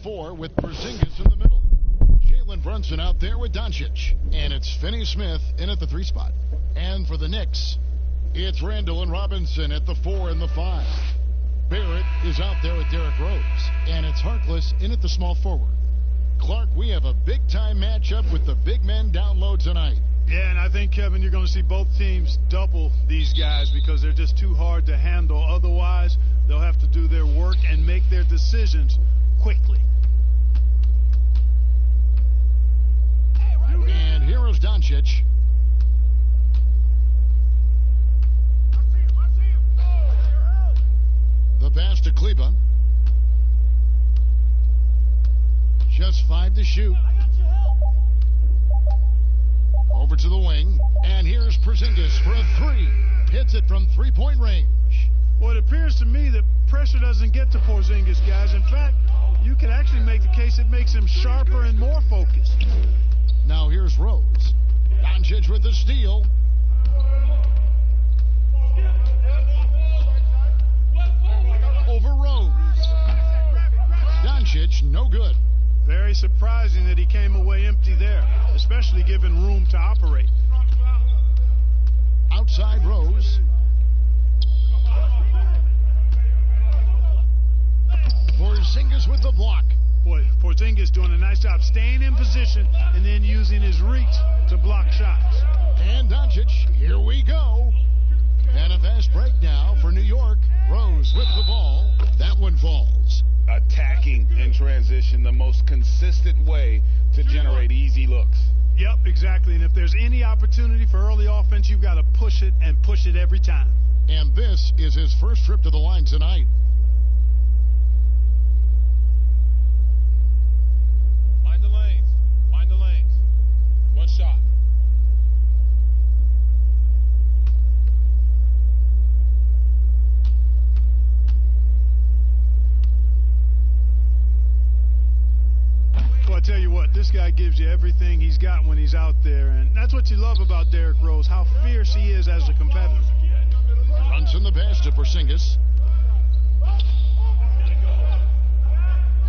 4 with Porzingis in the middle. Jalen Brunson out there with Doncic. And it's Finney Smith in at the 3 spot. And for the Knicks, it's Randall and Robinson at the 4 and the 5. Barrett is out there with Derrick Rose. And it's Harkless in at the small forward. Clark, we have a big-time matchup with the big men down low tonight. Yeah, and I think, Kevin, you're going to see both teams double these guys because they're just too hard to handle. Otherwise, they'll have to do their work and make their decisions quickly. And here is Doncic. The pass to Kleba. Just 5 to shoot. Over to the wing. And here's Porzingis for a 3. Hits it from 3-point range. Well, it appears to me that pressure doesn't get to Porzingis, guys. In fact, you could actually make the case it makes him sharper and more focused. Now here's Rose. Doncic with the steal. Over Rose. Doncic, no good. Very surprising that he came away empty there, especially given room to operate. Outside Rose. Porzingis with the block. Boy, Porzingis doing a nice job staying in position and then using his reach to block shots. And Doncic, here we go. And a fast break now for New York. Rose with the ball. That one falls. Attacking in transition, the most consistent way to generate easy looks. Yep, exactly. And if there's any opportunity for early offense, you've got to push it and push it every time. And this is his first trip to the line tonight. Mind the lanes. Mind the lanes. One shot. Well, I tell you what, this guy gives you everything he's got when he's out there, and that's what you love about Derrick Rose, how fierce he is as a competitor. Brunson the pass to Porzingis.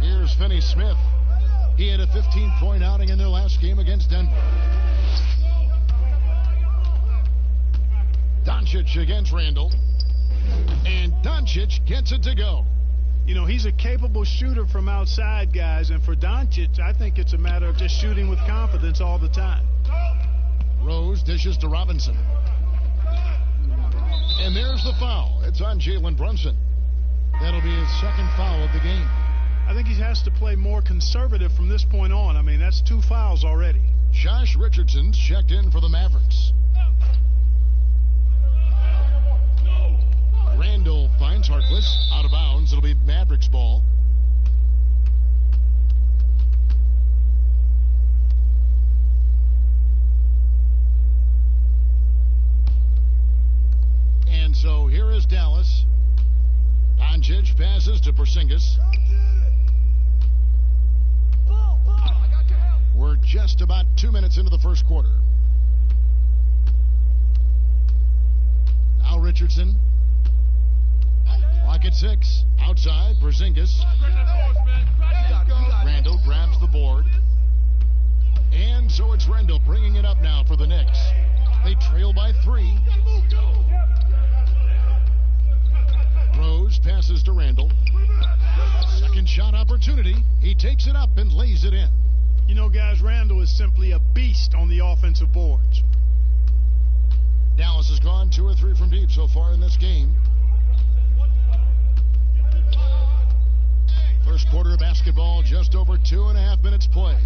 Here's Finney Smith. He had a 15-point outing in their last game against Denver. Doncic against Randall. And Doncic gets it to go. You know, he's a capable shooter from outside, guys, and for Doncic, I think it's a matter of just shooting with confidence all the time. Rose dishes to Robinson. And there's the foul. It's on Jalen Brunson. That'll be his second foul of the game. I think he has to play more conservative from this point on. I mean, that's 2 fouls already. Josh Richardson's checked in for the Mavericks. Randall finds Harkless out of bounds. It'll be Mavericks ball. And so here is Dallas. Doncic passes to Porzingis. We're just about 2 minutes into the first quarter. Now Richardson. Clock at 6. Outside, Porzingis. Randall grabs the board. And so it's Randall bringing it up now for the Knicks. They trail by 3. Rose passes to Randall. Second shot opportunity. He takes it up and lays it in. You know, guys, Randall is simply a beast on the offensive boards. Dallas has gone 2 or 3 from deep so far in this game. First quarter of basketball, just over 2.5 minutes play.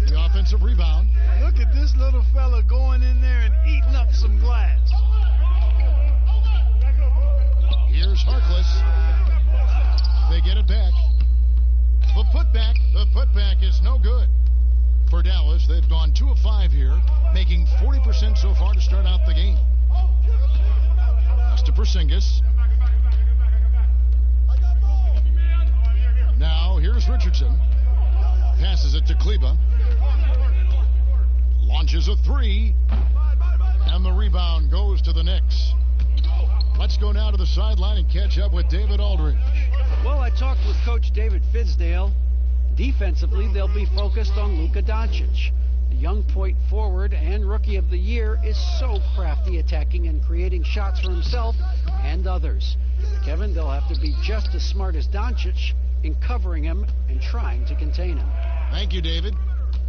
The offensive rebound. Look at this little fella going in there and eating up some glass. Here's Harkless. They get it back. The putback is no good for Dallas. They've gone 2 of 5 here, making 40% so far to start out the game. That's to Porzingis. Now here's Richardson. Passes it to Kleba. Launches a 3. And the rebound goes to the Knicks. Let's go now to the sideline and catch up with David Aldridge. Well, I talked with Coach David Fidsdale. Defensively, they'll be focused on Luka Doncic. The young point forward and Rookie of the Year is so crafty, attacking and creating shots for himself and others. Kevin, they'll have to be just as smart as Doncic in covering him and trying to contain him. Thank you, David.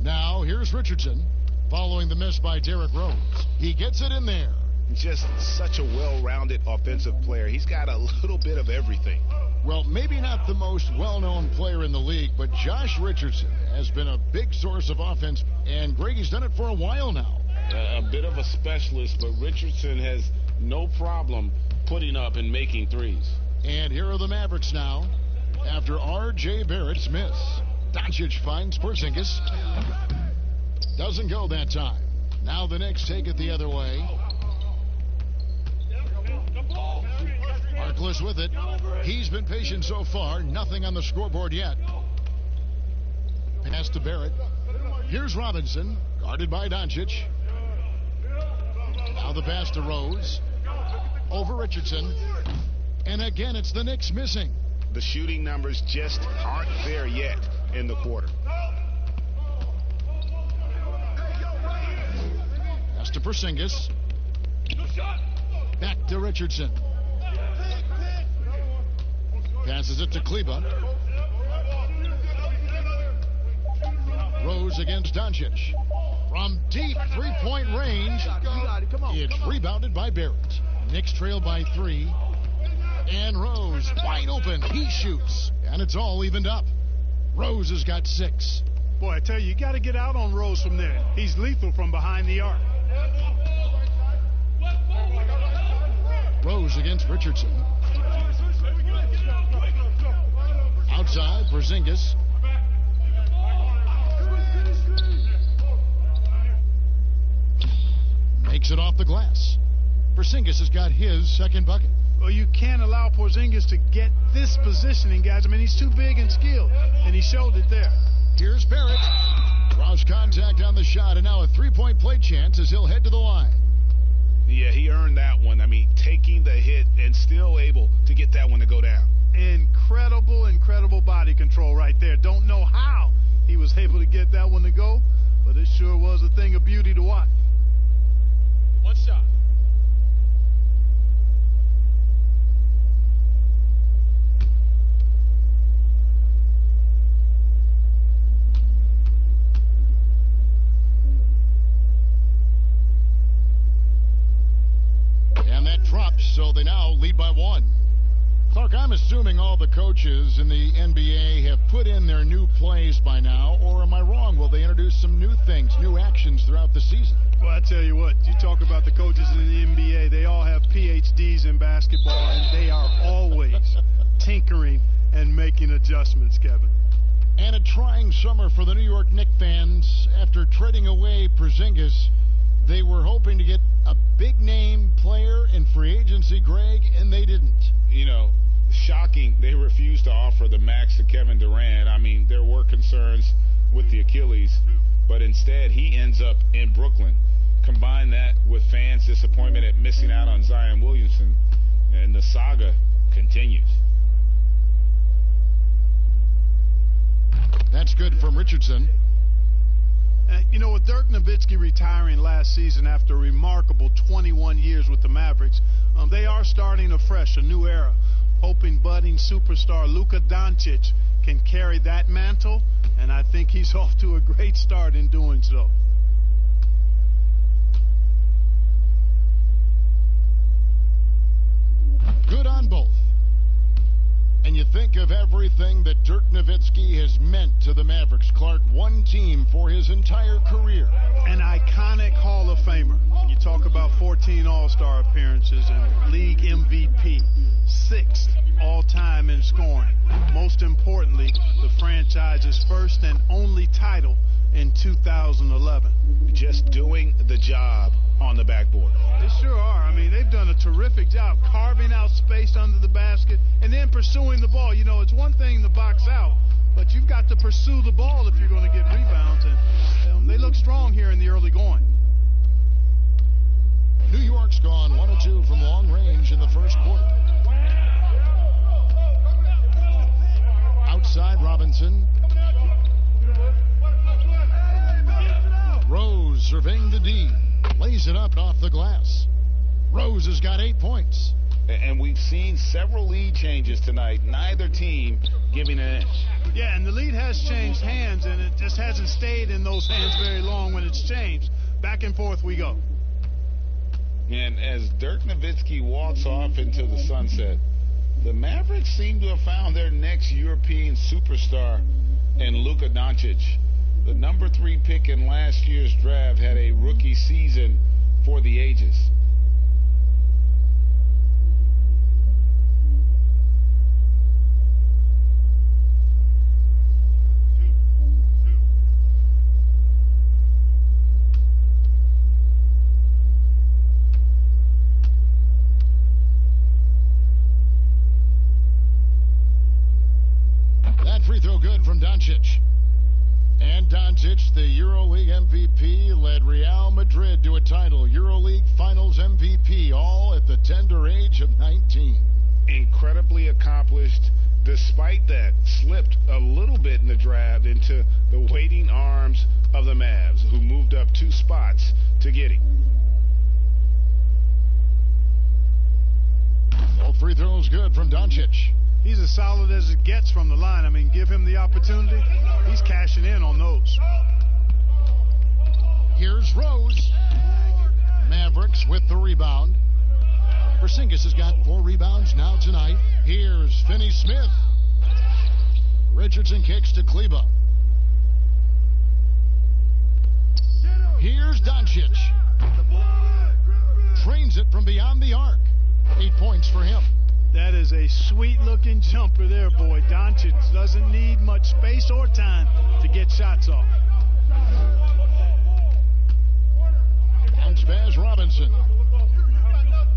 Now, here's Richardson, following the miss by Derrick Rose. He gets it in there. Just such a well-rounded offensive player. He's got a little bit of everything. Well, maybe not the most well-known player in the league, but Josh Richardson has been a big source of offense, and Grady's done it for a while now. A bit of a specialist, but Richardson has no problem putting up and making threes. And here are the Mavericks now, after R.J. Barrett's miss. Doncic finds Porzingis. Doesn't go that time. Now the Knicks take it the other way. Harkless with it. He's been patient so far. Nothing on the scoreboard yet. Pass to Barrett. Here's Robinson, guarded by Doncic. Now the pass to Rose. Over Richardson. And again, it's the Knicks missing. The shooting numbers just aren't there yet in the quarter. Pass to Porzingis. Back to Richardson. Passes it to Kleba. Rose against Doncic. From deep three-point range, it's rebounded by Barrett. Knicks trail by 3. And Rose, wide open. He shoots. And it's all evened up. Rose has got 6. Boy, I tell you got to get out on Rose from there. He's lethal from behind the arc. Rose against Richardson. Outside, Porzingis. Makes it off the glass. Porzingis has got his second bucket. Well, you can't allow Porzingis to get this positioning, guys. I mean, he's too big and skilled, and he showed it there. Here's Barrett. Draws contact on the shot, and now a three-point play chance as he'll head to the line. Yeah, he earned that one. I mean, taking the hit and still able to get that one to go down. Incredible body control right there. Don't know how he was able to get that one to go, but it sure was a thing of beauty to watch. One shot. And that drops, so they now lead by 1. Clark, I'm assuming all the coaches in the NBA have put in their new plays by now, or am I wrong? Will they introduce some new things, new actions throughout the season? Well, I tell you what, you talk about the coaches in the NBA, they all have PhDs in basketball, and they are always tinkering and making adjustments, Kevin. And a trying summer for the New York Knicks fans. After trading away Porzingis, they were hoping to get a big-name player in free agency, Greg, and they didn't. You know, shocking they refused to offer the max to Kevin Durant. I mean, there were concerns with the Achilles, but instead he ends up in Brooklyn. Combine that with fans' disappointment at missing out on Zion Williamson, and the saga continues. That's good from Richardson. You know, with Dirk Nowitzki retiring last season after a remarkable 21 years with the Mavericks, they are starting afresh, a new era, hoping budding superstar Luka Doncic can carry that mantle, and I think he's off to a great start in doing so. Good on both. And you think of everything that Dirk Nowitzki has meant to the Mavericks. Clark, one team for his entire career. An iconic Hall of Famer. You talk about 14 All-Star appearances and league MVP. 6th all-time in scoring. Most importantly, the franchise's first and only title in 2011. Just doing the job on the backboard. They sure are. I mean, they've done a terrific job carving out space under the basket and then pursuing the ball. You know, it's one thing to box out, but you've got to pursue the ball if you're going to get rebounds, and they look strong here in the early going. New York's gone 1 of 2 from long range in the first quarter. side, Robinson. Rose surveying the D. Lays it up off the glass. Rose has got 8 points. And we've seen several lead changes tonight. Neither team giving an inch. Yeah, and the lead has changed hands, and it just hasn't stayed in those hands very long when it's changed. Back and forth we go. And as Dirk Nowitzki walks off into the sunset, the Mavericks seem to have found their next European superstar in Luka Doncic. The number 3 pick in last year's draft had a rookie season for the ages. That free throw good from Doncic. And Doncic, the EuroLeague MVP, led Real Madrid to a title. EuroLeague Finals MVP, all at the tender age of 19. Incredibly accomplished. Despite that, slipped a little bit in the draft into the waiting arms of the Mavs, who moved up 2 spots to get him. All free throws good from Doncic. He's as solid as it gets from the line. I mean, give him the opportunity. He's cashing in on those. Here's Rose. Mavericks with the rebound. Porzingis has got 4 rebounds now tonight. Here's Finney-Smith. Richardson kicks to Kleba. Here's Doncic. Trains it from beyond the arc. 8 points for him. That is a sweet-looking jumper there, boy. Doncic doesn't need much space or time to get shots off. Bounce pass, Robinson.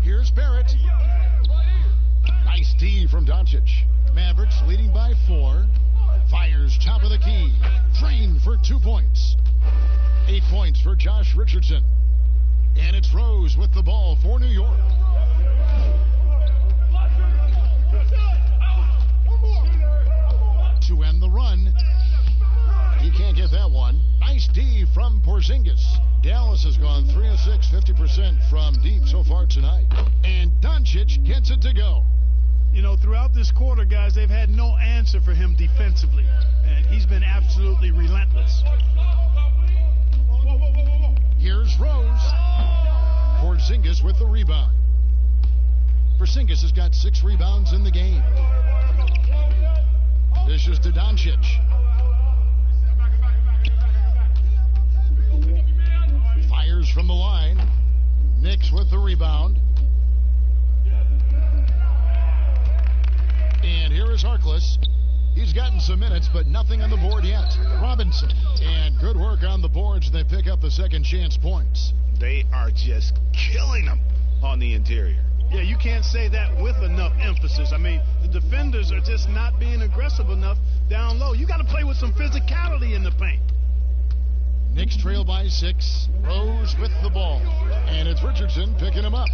Here's Barrett. Nice D from Doncic. Mavericks leading by 4. Fires top of the key. Drained for 2 points. 8 points for Josh Richardson. And it's Rose with the ball for New York. To end the run. He can't get that one. Nice D from Porzingis. Dallas has gone 3 of 6, 50% from deep so far tonight. And Doncic gets it to go. You know, throughout this quarter, guys, they've had no answer for him defensively. And he's been absolutely relentless. Here's Rose. Porzingis with the rebound. Porzingis has got 6 rebounds in the game. Dishes to Doncic. Fires from the line. Knicks with the rebound. And here is Harkless. He's gotten some minutes, but nothing on the board yet. Robinson. And good work on the boards. They pick up the second chance points. They are just killing them on the interior. Yeah, you can't say that with enough emphasis. I mean, the defenders are just not being aggressive enough down low. You got to play with some physicality in the paint. Knicks trail by 6. Rose with the ball. And it's Richardson picking him up.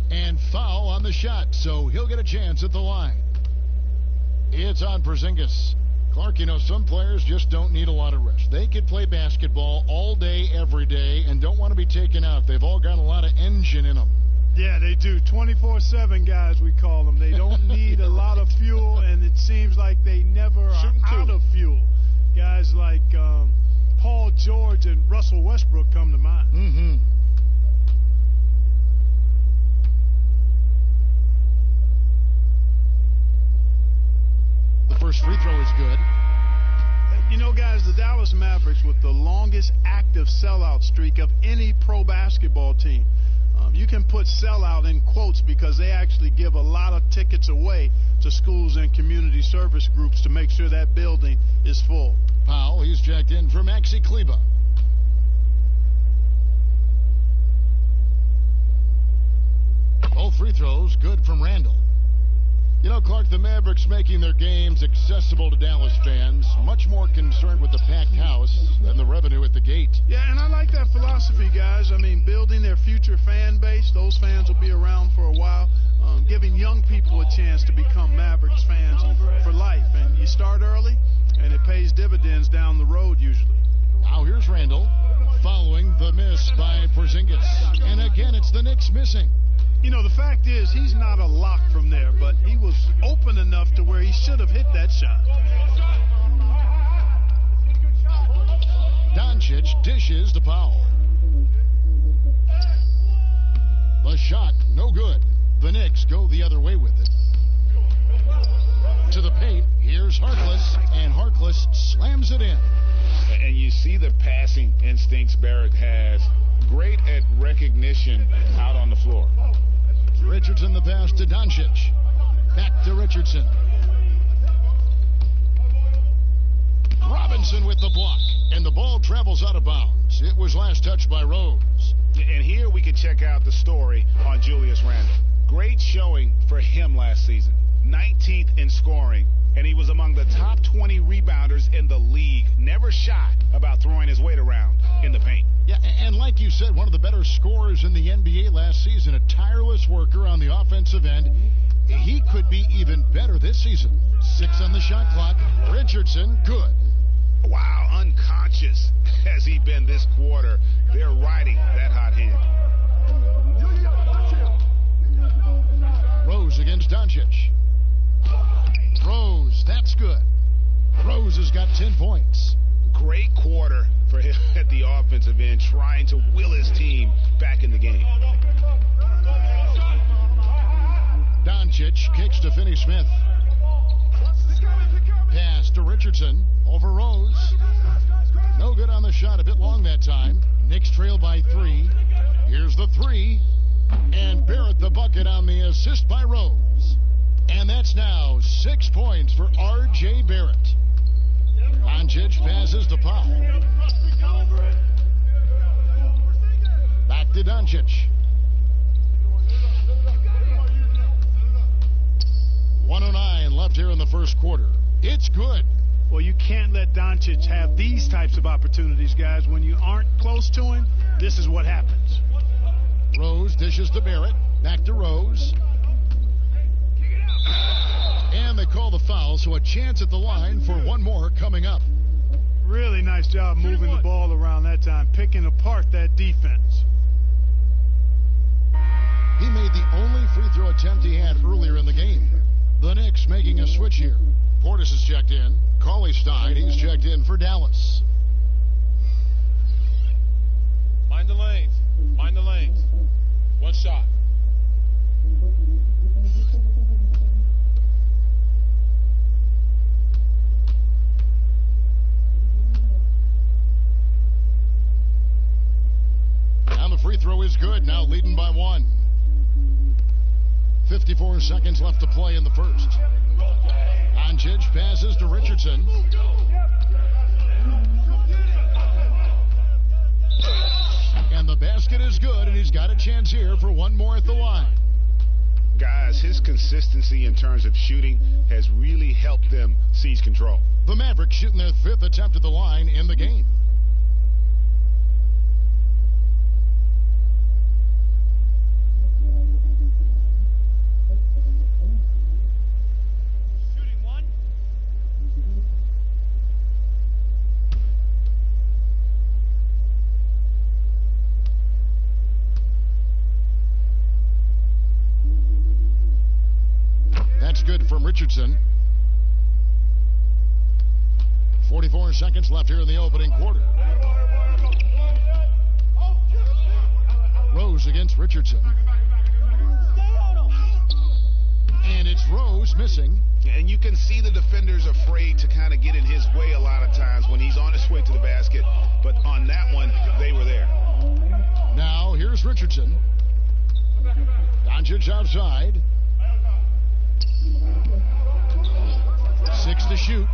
And foul on the shot, so he'll get a chance at the line. It's on Porzingis. Clark, you know, some players just don't need a lot of rest. They could play basketball all day, every day, and don't want to be taken out. They've all got a lot of engine in them. Yeah, they do. 24/7 guys, we call them. They don't need a lot of fuel, and it seems like they never are out of fuel. Guys like Paul George and Russell Westbrook come to mind. Mm-hmm. The first free throw is good. You know, guys, the Dallas Mavericks with the longest active sellout streak of any pro basketball team. You can put sellout in quotes because they actually give a lot of tickets away to schools and community service groups to make sure that building is full. Powell, he's checked in for Maxi Kleba. Both free throws good from Randall. You know, Clark, the Mavericks making their games accessible to Dallas fans, much more concerned with the packed house than the revenue at the gate. Yeah, and I like that philosophy, guys. I mean, building their future fan base, those fans will be around for a while. giving young people a chance to become Mavericks fans for life. And you start early, and it pays dividends down the road usually. Now here's Randall following the miss by Porzingis. And again, it's the Knicks missing. You know, the fact is he's not a lock from there, but he was open enough to where he should have hit that shot. Doncic dishes to Powell. The shot, no good. The Knicks go the other way with it. To the paint, here's Harkless, and Harkless slams it in. And you see the passing instincts Barrett has. Great at recognition out on the floor. Richardson the pass to Doncic. Back to Richardson. Robinson with the block, and the ball travels out of bounds. It was last touched by Rose. And here we can check out the story on Julius Randle. Great showing for him last season. 19th in scoring, and he was among the top 20 rebounders in the league. Never shy about throwing his weight around in the paint. Yeah, and like you said, one of the better scorers in the NBA last season, a tireless worker on the offensive end. He could be even better this season. 6 on the shot clock. Richardson, good. Wow, unconscious has he been this quarter. They're riding that hot hand. Rose against Doncic. Rose, that's good. Rose has got 10 points. Great quarter for him at the offensive end, trying to will his team back in the game. Doncic kicks to Finney-Smith. Pass to Richardson over Rose. No good on the shot, a bit long that time. Knicks trail by 3. Here's the 3. And Barrett the bucket on the assist by Rose. And that's now 6 points for R.J. Barrett. Doncic passes to Powell. Back to Doncic. 1:09 left here in the first quarter. It's good. Well, you can't let Doncic have these types of opportunities, guys. When you aren't close to him, this is what happens. Rose dishes to Barrett. Back to Rose. And they call the foul, so a chance at the line for one more coming up. Really nice job moving the ball around that time, picking apart that defense. He made the only free throw attempt he had earlier in the game. The Knicks making a switch here. Portis is checked in. Cauley-Stein, he's checked in for Dallas. Mind the lanes. Mind the lanes. One shot. Now the free throw is good. Now leading by 1. 54 seconds left to play in the first. Doncic passes to Richardson. And the basket is good, and he's got a chance here for one more at the line. Guys, his consistency in terms of shooting has really helped them seize control. The Mavericks shooting their 5th attempt at the line in the game. That's good from Richardson. 44 seconds left here in the opening quarter. Rose against Richardson. And it's Rose missing. And you can see the defenders afraid to kind of get in his way a lot of times when he's on his way to the basket. But on that one, they were there. Now here's Richardson. Doncic outside. 6 to shoot.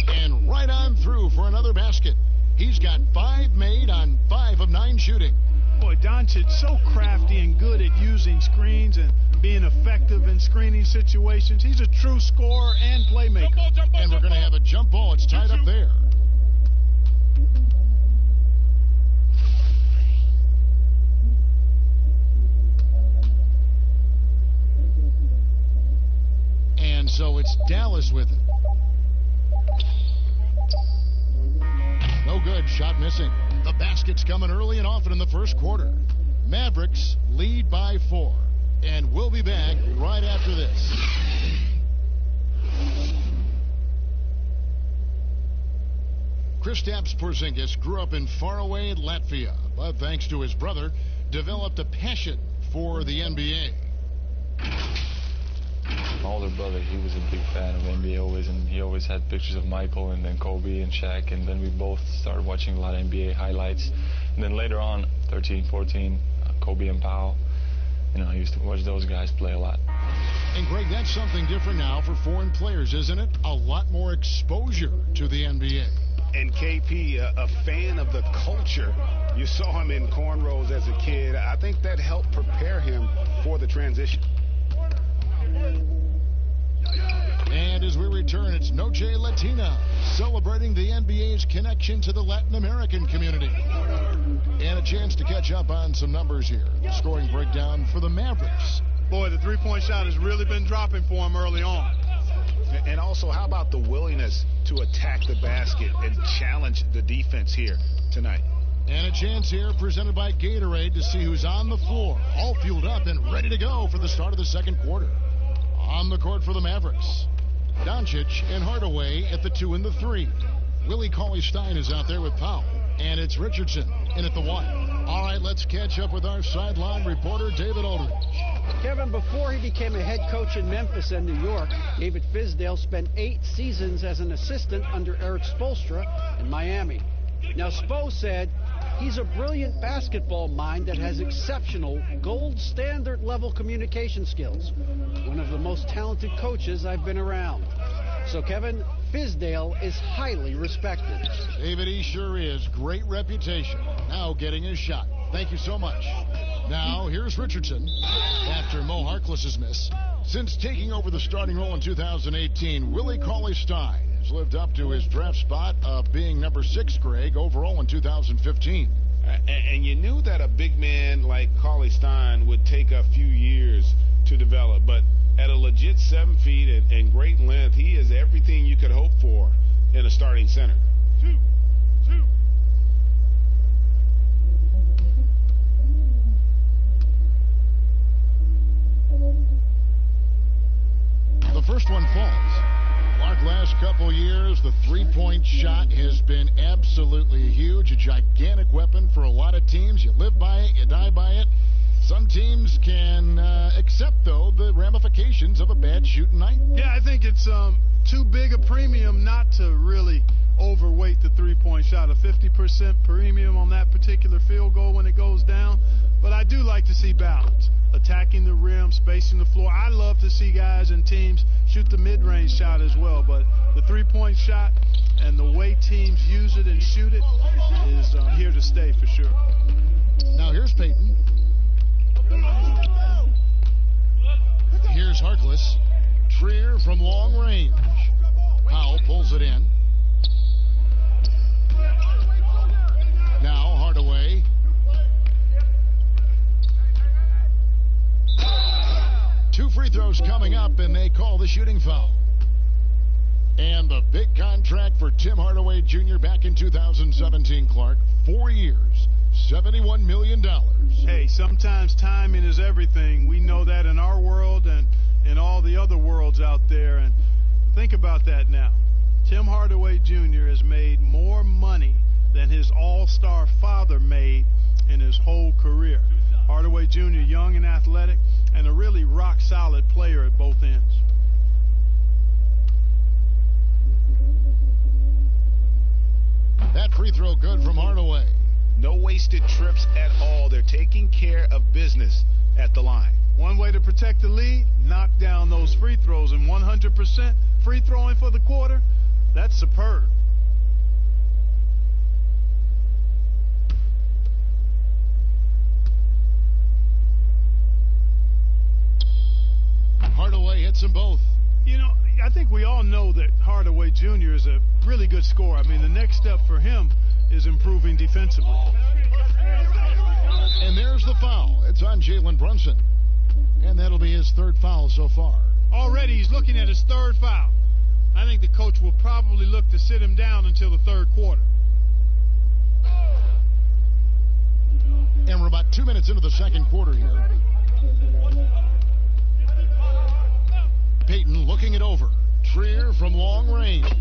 And right on through for another basket. He's got 5 made on 5 of 9 shooting. Boy, Doncic so crafty and good at using screens and being effective in screening situations. He's a true scorer and playmaker. And we're going to have a jump ball. It's tied up there. so it's Dallas with it. No good. Shot missing. The basket's coming early and often in the first quarter. Mavericks lead by 4. And we'll be back right after this. Kristaps Porzingis grew up in faraway Latvia, but thanks to his brother, developed a passion for the NBA. My older brother, he was a big fan of NBA always, and he always had pictures of Michael and then Kobe and Shaq, and then we both started watching a lot of NBA highlights. And then later on, 13, 14, Kobe and Powell, I used to watch those guys play a lot. And Greg, that's something different now for foreign players, isn't it? A lot more exposure to the NBA. And KP, a fan of the culture. You saw him in cornrows as a kid. I think that helped prepare him for the transition. And as we return, it's Noche Latina, celebrating the NBA's connection to the Latin American community. And a chance to catch up on some numbers here. The scoring breakdown for the Mavericks. Boy, the three-point shot has really been dropping for him early on. And also, how about the willingness to attack the basket and challenge the defense here tonight? And a chance here presented by Gatorade to see who's on the floor, all fueled up and ready to go for the start of the second quarter. On the court for the Mavericks, Doncic and Hardaway at the 2 and the 3. Willie Cauley-Stein is out there with Powell, and it's Richardson in at the 1. All right, let's catch up with our sideline reporter, David Aldridge. Kevin, before he became a head coach in Memphis and New York, David Fizdale spent 8 seasons as an assistant under Eric Spoelstra in Miami. Now, Spo said he's a brilliant basketball mind that has exceptional gold standard level communication skills. One of the most talented coaches I've been around. So, Kevin, Fizdale is highly respected. David, he sure is. Great reputation. Now getting his shot. Thank you so much. Now, here's Richardson after Mo Harkless's miss. Since taking over the starting role in 2018, Willie Cauley-Stein has lived up to his draft spot of being number 6, Greg, overall in 2015. And you knew that a big man like Cauley-Stein would take a few years to develop, but at a legit 7 feet and great length, he is everything you could hope for in a starting center. 2. The first one falls. Clark, last couple years, the three-point shot has been absolutely huge, a gigantic weapon for a lot of teams. You live by it, you die by it. Some teams can accept, though, the ramifications of a bad shooting night. Yeah, I think it's too big a premium not to really overweight the three-point shot. A 50% premium on that particular field goal when it goes down. But I do like to see balance. Attacking the rim, spacing the floor. I love to see guys and teams shoot the mid-range shot as well. But the three-point shot and the way teams use it and shoot it is here to stay for sure. Now here's Peyton. Here's Harkless. Trier from long range. Powell pulls it in. Now Hardaway. Two free throws coming up, and they call the shooting foul. And the big contract for Tim Hardaway Jr. back in 2017, Clark. 4 years, $71 million. Hey, sometimes timing is everything. We know that in our world and in all the other worlds out there. And think about that now. Tim Hardaway Jr. has made more money than his all-star father made in his whole career. Hardaway Jr., young and athletic, and a really rock-solid player at both ends. That free throw good from Hardaway. No wasted trips at all. They're taking care of business at the line. One way to protect the lead, knock down those free throws. And 100% free throwing for the quarter, that's superb. Hardaway hits them both. You know, I think we all know that Hardaway Jr. is a really good scorer. I mean, the next step for him is improving defensively. And there's the foul. It's on Jalen Brunson. And that'll be his third foul so far. Already he's looking at his third foul. I think the coach will probably look to sit him down until the third quarter. And we're about 2 minutes into the second quarter here. Payton looking it over. Trier from long range.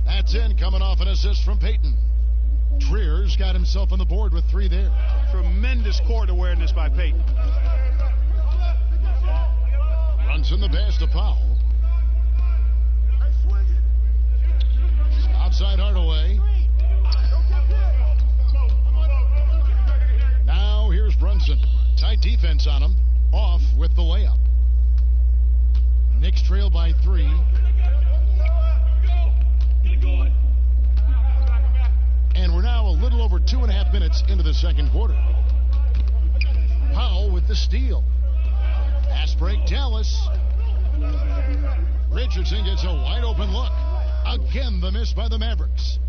That's in, coming off an assist from Payton. Trier's got himself on the board with 3 there. Tremendous court awareness by Payton. Brunson the pass to Powell. Outside Hardaway. Now here's Brunson. Tight defense on him. Off with the layup. Knicks trail by 3. And we're now a little over 2.5 minutes into the second quarter. Powell with the steal. Pass break, Dallas. Richardson gets a wide open look. Again, the miss by the Mavericks.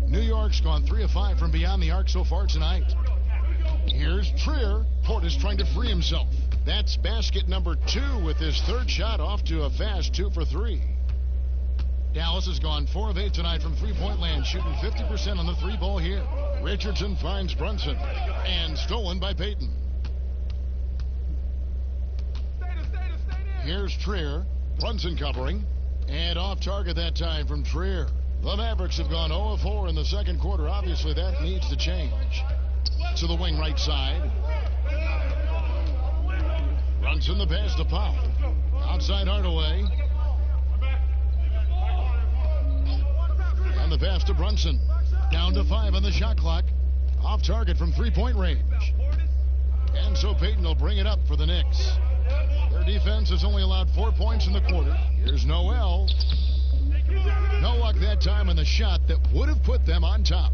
New York's gone 3 of 5 from beyond the arc so far tonight. Here's Trier. Portis trying to free himself. That's basket number 2 with his third shot off to a fast 2 for 3. Dallas has gone 4 of 8 tonight from three-point land, shooting 50% on the 3-ball here. Richardson finds Brunson, and stolen by Payton. Here's Trier. Brunson covering, and off target that time from Trier. The Mavericks have gone 0 of 4 in the second quarter. Obviously, that needs to change. To the wing right side. Brunson the pass to Powell. Outside Hardaway. And the pass to Brunson. Down to 5 on the shot clock. Off target from three-point range. And so Payton will bring it up for the Knicks. Their defense has only allowed 4 points in the quarter. Here's Noel. No luck that time on the shot that would have put them on top.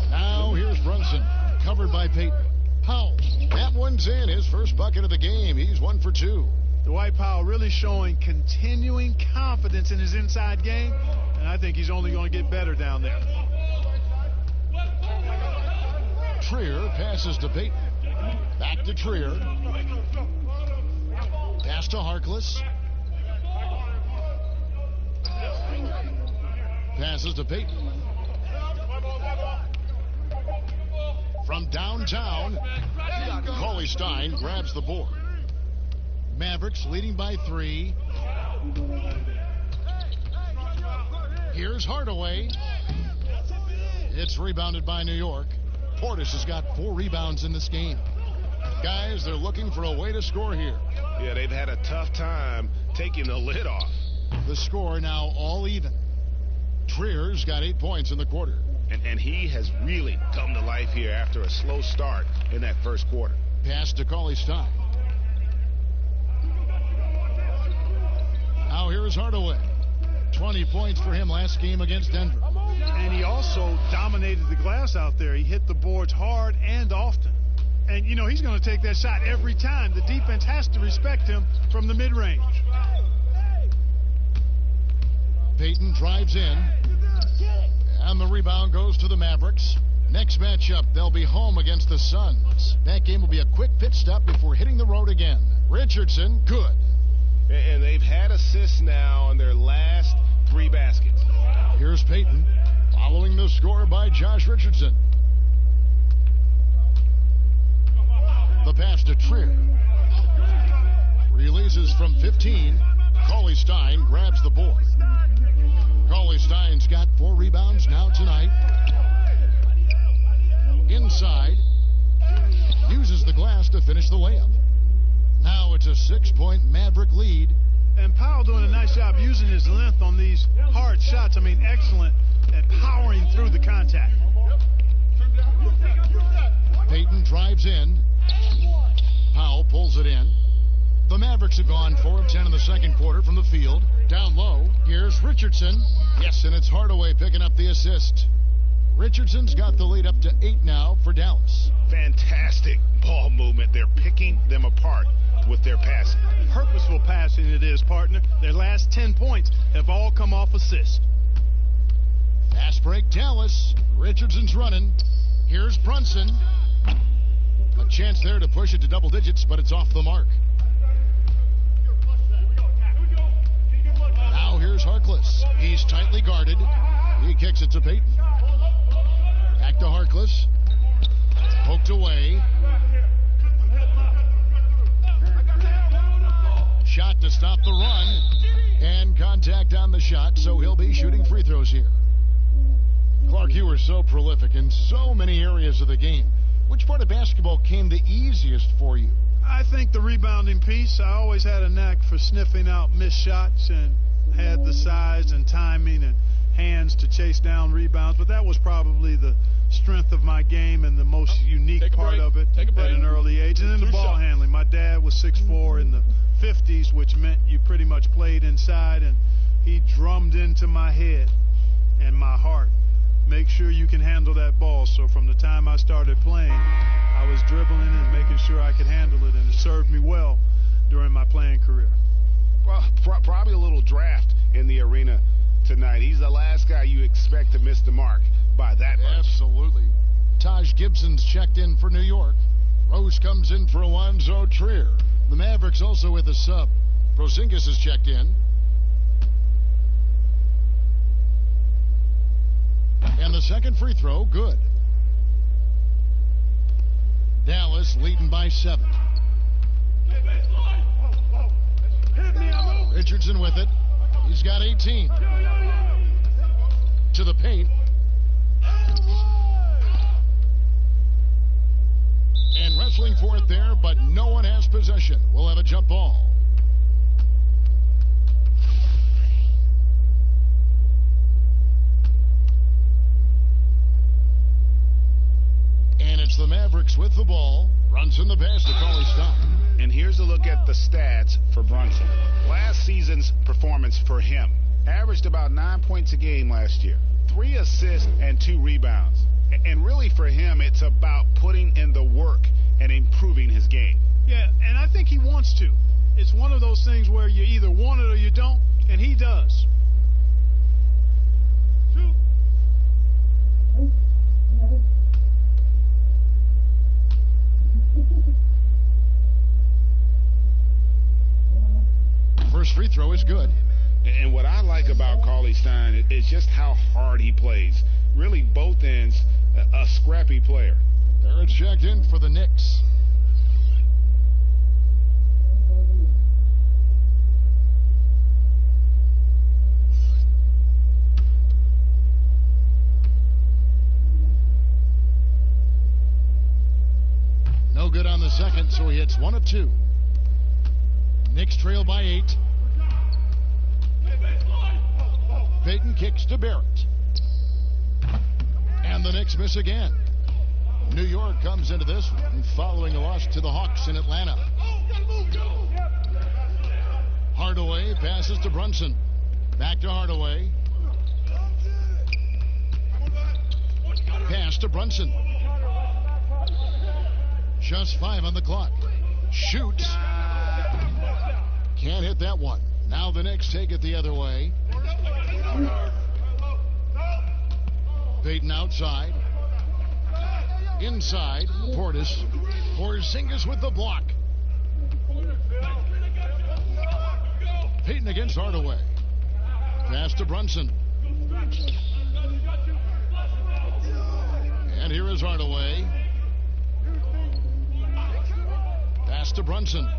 Now here's Brunson. Covered by Payton. Powell. That one's in. His first bucket of the game. He's 1 for 2. Dwight Powell really showing continuing confidence in his inside game, and I think he's only going to get better down there. Trier passes to Payton. Back to Trier. Pass to Harkless. Passes to Payton. From downtown, Cauley Stein grabs the board. Mavericks leading by 3. Here's Hardaway. It's rebounded by New York. Portis has got 4 rebounds in this game. Guys, they're looking for a way to score here. Yeah, they've had a tough time taking the lid off. The score now all even. Trier's got 8 points in the quarter. And he has really come to life here after a slow start in that first quarter. Pass to Cauley Stein. Now here is Hardaway. 20 points for him last game against Denver. And he also dominated the glass out there. He hit the boards hard and often. And, you know, he's going to take that shot every time. The defense has to respect him from the mid-range. Payton drives in. And the rebound goes to the Mavericks. Next matchup, they'll be home against the Suns. That game will be a quick pit stop before hitting the road again. Richardson, good. And they've had assists now on their last 3 baskets. Here's Payton, following the score by Josh Richardson. The pass to Trier. Releases from 15. Cauley Stein grabs the board. Cauley Stein's got 4 rebounds now tonight. Inside. Uses the glass to finish the layup. Now it's a 6-point Maverick lead. And Powell doing a nice job using his length on these hard shots. I mean, excellent at powering through the contact. Payton drives in. Powell pulls it in. The Mavericks have gone 4 of 10 in the second quarter from the field. Down low, here's Richardson. Yes, and it's Hardaway picking up the assist. Richardson's got the lead up to 8 now for Dallas. Fantastic ball movement. They're picking them apart with their passing. Purposeful passing it is, partner. Their last 10 points have all come off assist. Fast break, Dallas. Richardson's running. Here's Brunson. A Chance there to push it to double digits, but it's off the mark. Now here's Harkless. He's tightly guarded. He kicks it to Payton. Back to Harkless. Poked away. Shot to stop the run. And contact on the shot, so he'll be shooting free throws here. Clark, you were so prolific in so many areas of the game. Which part of basketball came the easiest for you? I think the rebounding piece. I always had a knack for sniffing out missed shots and had the size and timing and hands to chase down rebounds, but that was probably the strength of my game and the most unique part of it at an early age. And then the ball handling. My dad was 6'4" in the 50s, which meant you pretty much played inside, and he drummed into my head and my heart, make sure you can handle that ball. So from the time I started playing, I was dribbling and making sure I could handle it, and it served me well during my playing career. Well, probably a little draft in the arena tonight. He's the last guy you expect to miss the mark by that much. Absolutely. Taj Gibson's checked in for New York. Rose comes in for Alonzo Trier. The Mavericks also with a sub. Porzingis is checked in. And the second free throw, good. Dallas leading by 7. Richardson with it. He's got 18. To the paint. And wrestling for it there, but no one has possession. We'll have a jump ball. And it's the Mavericks with the ball. Brunson the pass to Cauley-Stein. And here's a look at the stats for Brunson. Last season's performance for him. Averaged about 9 points a game last year. 3 assists and 2 rebounds. And really for him, it's about putting in the work and improving his game. Yeah, and I think he wants to. It's one of those things where you either want it or you don't, and he does. First free throw is good. And what I like about Cauley-Stein is just how hard he plays. Really both ends, a scrappy player. There it's checked in for the Knicks. No good on the second, so he hits 1 of 2. Knicks trail by 8. Payton kicks to Barrett. And the Knicks miss again. New York comes into this one following a loss to the Hawks in Atlanta. Hardaway passes to Brunson. Back to Hardaway. Pass to Brunson. Just 5 on the clock. Shoots. Can't hit that one. Now the Knicks take it the other way. Payton outside. Inside. Portis. Porzingis with the block. Payton against Hardaway. Pass to Brunson. And here is Hardaway. Pass to Brunson.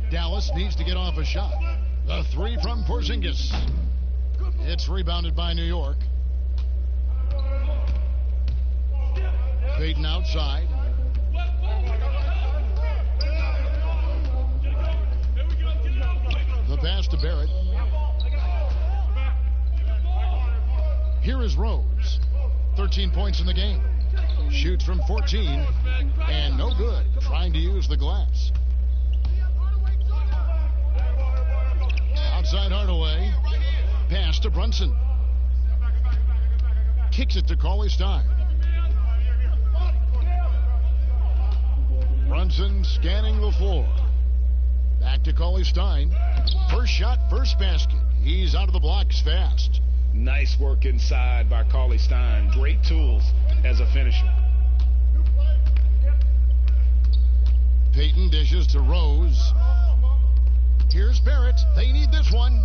Dallas needs to get off a shot. The 3 from Porzingis. It's rebounded by New York. Payton outside. The pass to Barrett. Here is Rose. 13 points in the game. Shoots from 14 and no good. Trying to use the glass. Outside Hardaway. Pass to Brunson. Kicks it to Cauley-Stein. Brunson scanning the floor. Back to Cauley-Stein. First shot, first basket. He's out of the blocks fast. Nice work inside by Cauley Stein. Great tools as a finisher. Payton dishes to Rose. Here's Barrett. They need this one.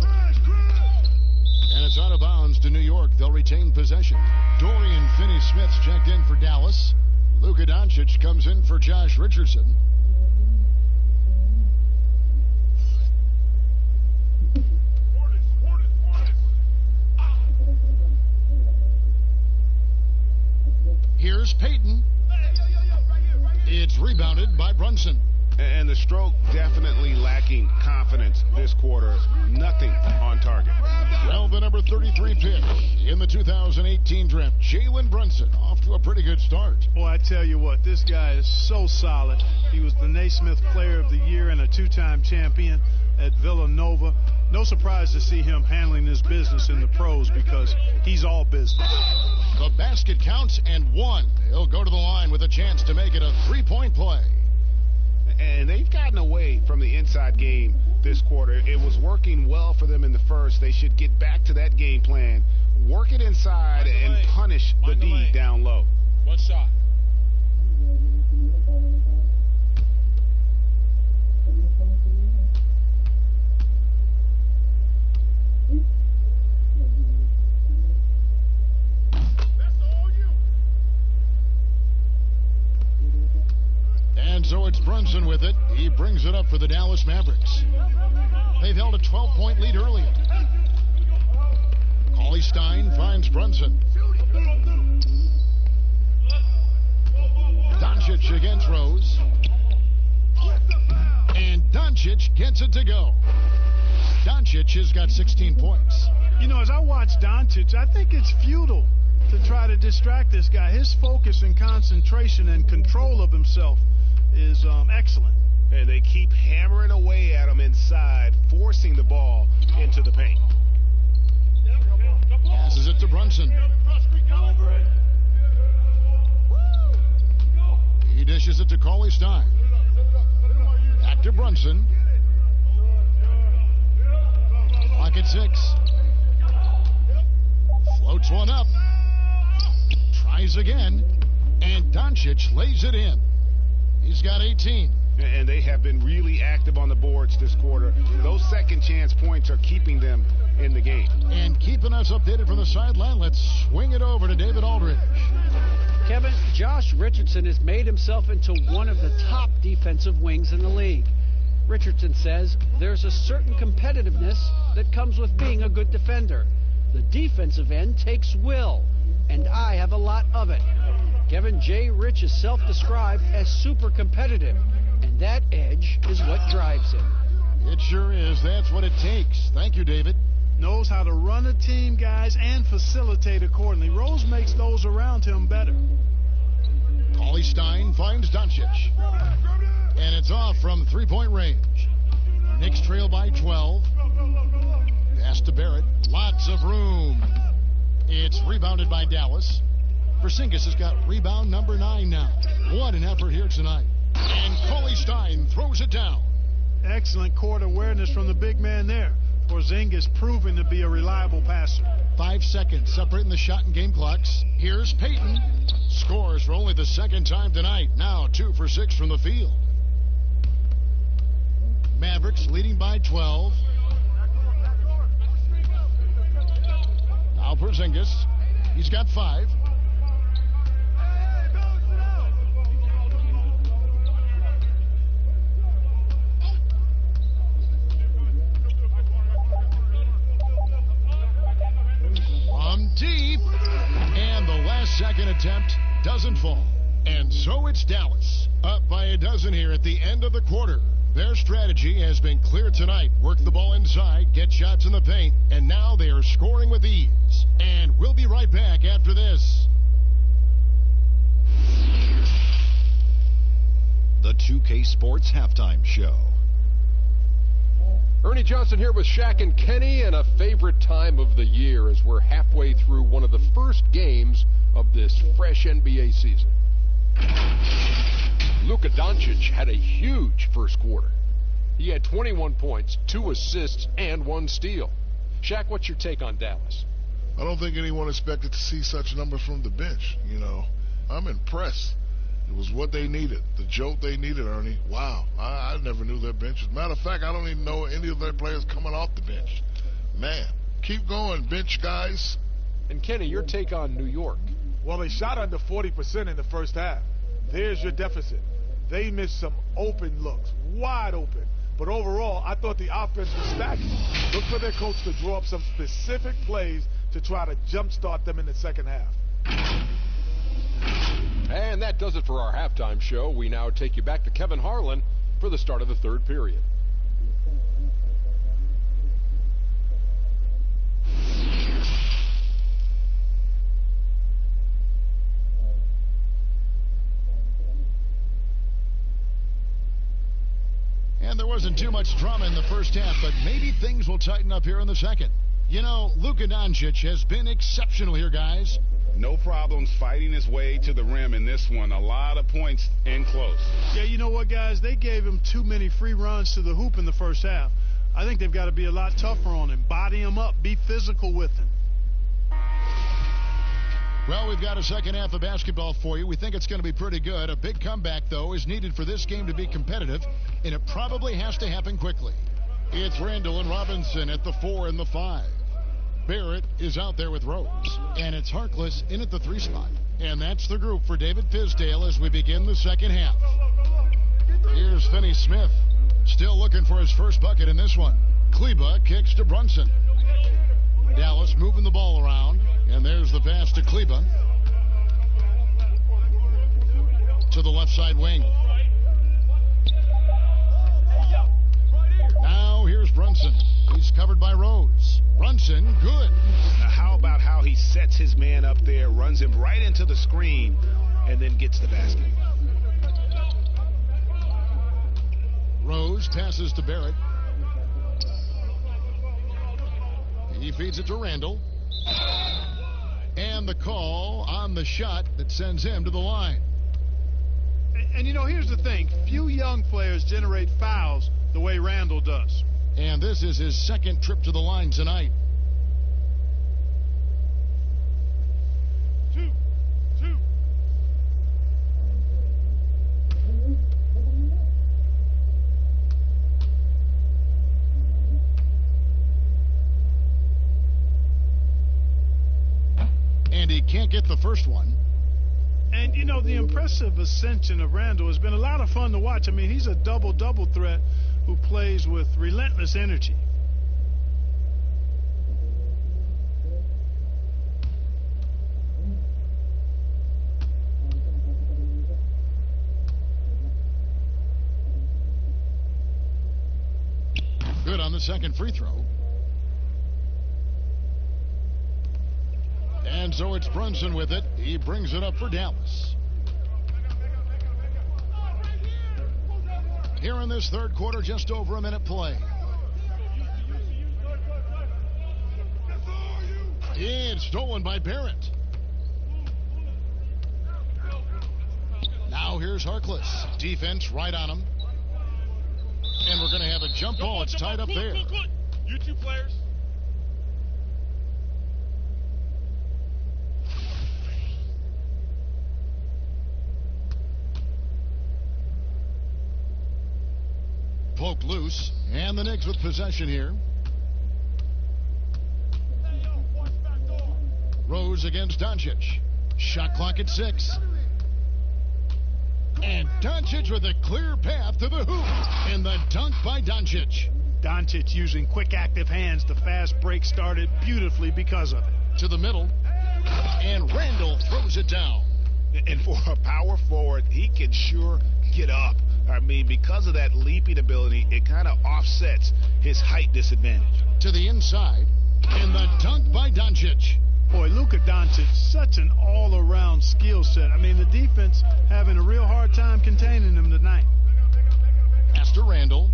And it's out of bounds to New York. They'll retain possession. Dorian Finney-Smith's checked in for Dallas. Luka Doncic comes in for Josh Richardson. Here's Payton. It's rebounded by Brunson. And the stroke definitely lacking confidence this quarter. Nothing on target. Well, the number 33 pick in the 2018 draft, Jalen Brunson, off to a pretty good start. Boy, I tell you what, this guy is so solid. He was the Naismith Player of the Year and a two-time champion at Villanova. No surprise to see him handling his business in the pros because he's all business. The basket counts and one. He'll go to the line with a chance to make it a three-point play. And they've gotten away from the inside game this quarter. It was working well for them in the first. They should get back to that game plan. Work it inside and punish the D down low. One shot. And so it's Brunson with it. He brings it up for the Dallas Mavericks. They've held a 12-point lead earlier. Cauley Stein finds Brunson. Doncic against Rose. And Doncic gets it to go. Doncic has got 16 points. You know, as I watch Doncic, I think it's futile to try to distract this guy. His focus and concentration and control of himself is excellent. And they keep hammering away at him inside, forcing the ball into the paint. Passes it to Brunson. He dishes it to Cauley Stein. Back to Brunson. Clock at 6. Floats one up. Tries again. And Doncic lays it in. He's got 18. And they have been really active on the boards this quarter. Those second chance points are keeping them in the game. And keeping us updated from the sideline, let's swing it over to David Aldridge. Kevin, Josh Richardson has made himself into one of the top defensive wings in the league. Richardson says there's a certain competitiveness that comes with being a good defender. The defensive end takes will, and I have a lot of it. Kevin, J. Rich is self-described as super competitive, and that edge is what drives him. It sure is. That's what it takes. Thank you, David. Knows how to run a team, guys, and facilitate accordingly. Rose makes those around him better. Cauley Stein finds Doncic. And it's off from three-point range. Knicks trail by 12. Pass to Barrett. Lots of room. It's rebounded by Dallas. Porzingis has got rebound number 9 now. What an effort here tonight. And Cauley Stein throws it down. Excellent court awareness from the big man there. Porzingis proving to be a reliable passer. 5 seconds separating the shot and game clocks. Here's Payton. Scores for only the second time tonight. Now 2 for 6 from the field. Mavericks leading by 12. Now Porzingis. He's got 5. Deep, and the last second attempt doesn't fall. And so it's Dallas up by a dozen here at the end of the quarter. Their strategy has been clear tonight. Work the ball inside, get shots in the paint, and now they are scoring with ease. And we'll be right back after this. The 2K Sports Halftime Show. Ernie Johnson here with Shaq and Kenny, and a favorite time of the year as we're halfway through one of the first games of this fresh NBA season. Luka Doncic had a huge first quarter. He had 21 points, 2 assists, and 1 steal. Shaq, what's your take on Dallas? I don't think anyone expected to see such numbers from the bench. You know, I'm impressed. It was what they needed, the jolt they needed, Ernie. Wow, I never knew their bench. As a matter of fact, I don't even know any of their players coming off the bench. Man, keep going, bench guys. And Kenny, your take on New York? Well, they shot under 40% in the first half. There's your deficit. They missed some open looks, wide open. But overall, I thought the offense was stacking. Look for their coach to draw up some specific plays to try to jumpstart them in the second half. And that does it for our halftime show. We now take you back to Kevin Harlan for the start of the third period. And there wasn't too much drama in the first half, but maybe things will tighten up here in the second. You know, Luka Doncic has been exceptional here, guys. No problems fighting his way to the rim in this one. A lot of points and close. Yeah, you know what, guys? They gave him too many free runs to the hoop in the first half. I think they've got to be a lot tougher on him. Body him up. Be physical with him. Well, we've got a second half of basketball for you. We think it's going to be pretty good. A big comeback, though, is needed for this game to be competitive, and it probably has to happen quickly. It's Randall and Robinson at the 4 and the 5. Barrett is out there with Rose, and it's Harkless in at the 3 spot. And that's the group for David Fizdale as we begin the second half. Here's Finney Smith, still looking for his first bucket in this one. Kleba kicks to Brunson. Dallas moving the ball around, and there's the pass to Kleba. To the left side wing. Now here's Brunson. He's covered by Rose. Brunson, good. Now how about how he sets his man up there, runs him right into the screen, and then gets the basket. Rose passes to Barrett. He feeds it to Randall. And the call on the shot that sends him to the line. And you know, here's the thing. Few young players generate fouls the way Randall does. And this is his second trip to the line tonight. 2. And he can't get the first one. And, you know, the impressive ascension of Randall has been a lot of fun to watch. I mean, he's a double-double threat who plays with relentless energy. Good on the second free throw. And so it's Brunson with it. He brings it up for Dallas. Here in this third quarter, just over a minute play. It's stolen by Barrett. Now here's Harkless. Defense right on him. And we're going to have a jump ball. It's tied up there. You two players. Poked loose, and the Knicks with possession here. Rose against Doncic. Shot clock at 6. And Doncic with a clear path to the hoop. And the dunk by Doncic. Doncic using quick, active hands. The fast break started beautifully because of it. To the middle. And Randall throws it down. And for a power forward, he can sure get up. I mean, because of that leaping ability, it kind of offsets his height disadvantage. To the inside, and the dunk by Doncic. Boy, Luka Doncic, such an all-around skill set. I mean, the defense having a real hard time containing him tonight. Pass to Randall.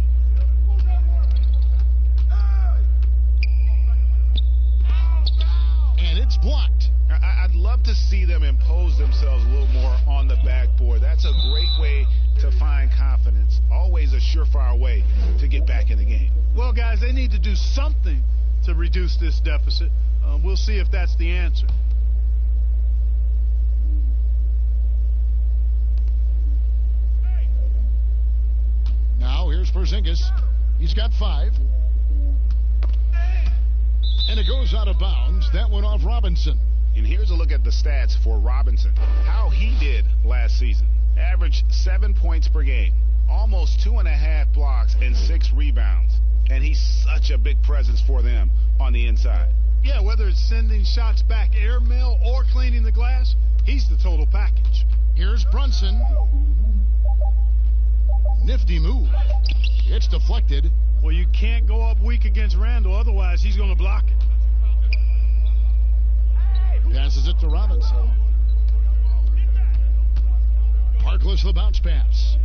And it's blocked. I'd love to see them impose themselves a little more on the backboard. That's a great way to find confidence. Always a surefire way to get back in the game. Well, guys, they need to do something to reduce this deficit. We'll see if that's the answer. Now here's Porzingis. He's got 5. And it goes out of bounds. That went off Robinson. And here's a look at the stats for Robinson. How he did last season. Averaged 7 points per game. Almost 2.5 blocks and 6 rebounds. And he's such a big presence for them on the inside. Yeah, whether it's sending shots back airmail or cleaning the glass, he's the total package. Here's Brunson. Nifty move. It's deflected. Well, you can't go up weak against Randall, otherwise he's going to block it. Passes it to Robinson. Harkless the bounce pass.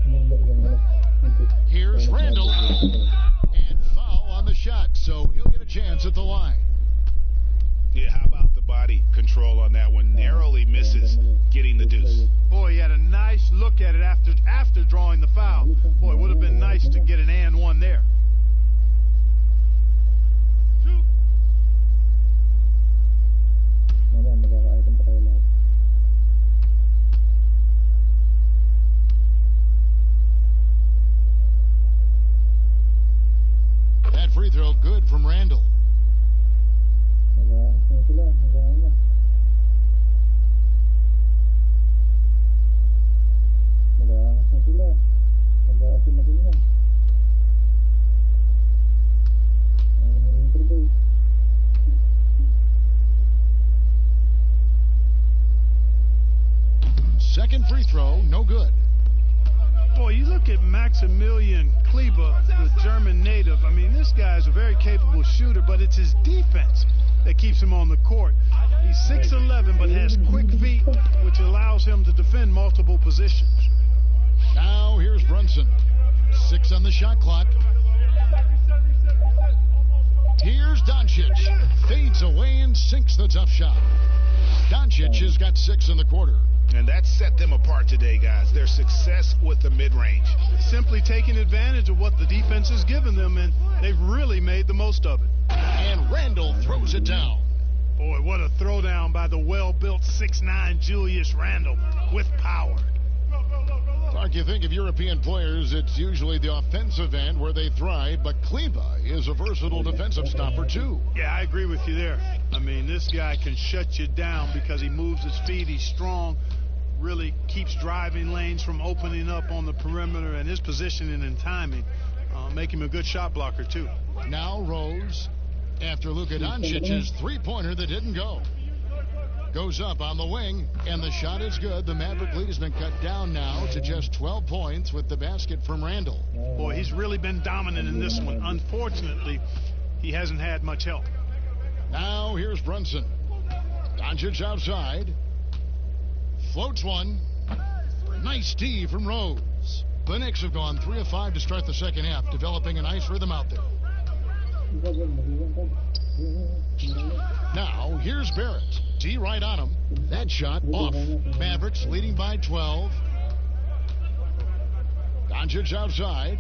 Here's Randall. And foul on the shot, so he'll get a chance at the line. Yeah, how about the body control on that one? Narrowly misses getting the deuce. Boy, he had a nice look at it after drawing the foul. Boy, it would have been nice to get an and one there. That free throw good from Randall. Second free throw, no good. Boy, you look at Maximilian Kleber, the German native. I mean, this guy is a very capable shooter, but it's his defense that keeps him on the court. He's 6'11", but has quick feet, which allows him to defend multiple positions. Now here's Brunson. 6 on the shot clock. Here's Doncic. Fades away and sinks the tough shot. Doncic has got 6 in the quarter. And that set them apart today, guys. Their success with the mid-range. Simply taking advantage of what the defense has given them, and they've really made the most of it. And Randall throws it down. Boy, what a throwdown by the well-built 6'9" Julius Randle with power. Clark, you think of European players, it's usually the offensive end where they thrive, but Kleber is a versatile defensive stopper, too. Yeah, I agree with you there. I mean, this guy can shut you down because he moves his feet, he's strong, really keeps driving lanes from opening up on the perimeter, and his positioning and timing make him a good shot blocker, too. Now Rose, after Luka Doncic's three-pointer that didn't go. Goes up on the wing, and the shot is good. The Maverick lead has been cut down now to just 12 points with the basket from Randall. Boy, he's really been dominant in this one. Unfortunately, he hasn't had much help. Now here's Brunson. Doncic outside. Floats one. Nice D from Rose. The Knicks have gone 3 of 5 to start the second half, developing a nice rhythm out there. Now here's Barrett. D right on him. That shot off. Mavericks leading by 12. Doncic outside.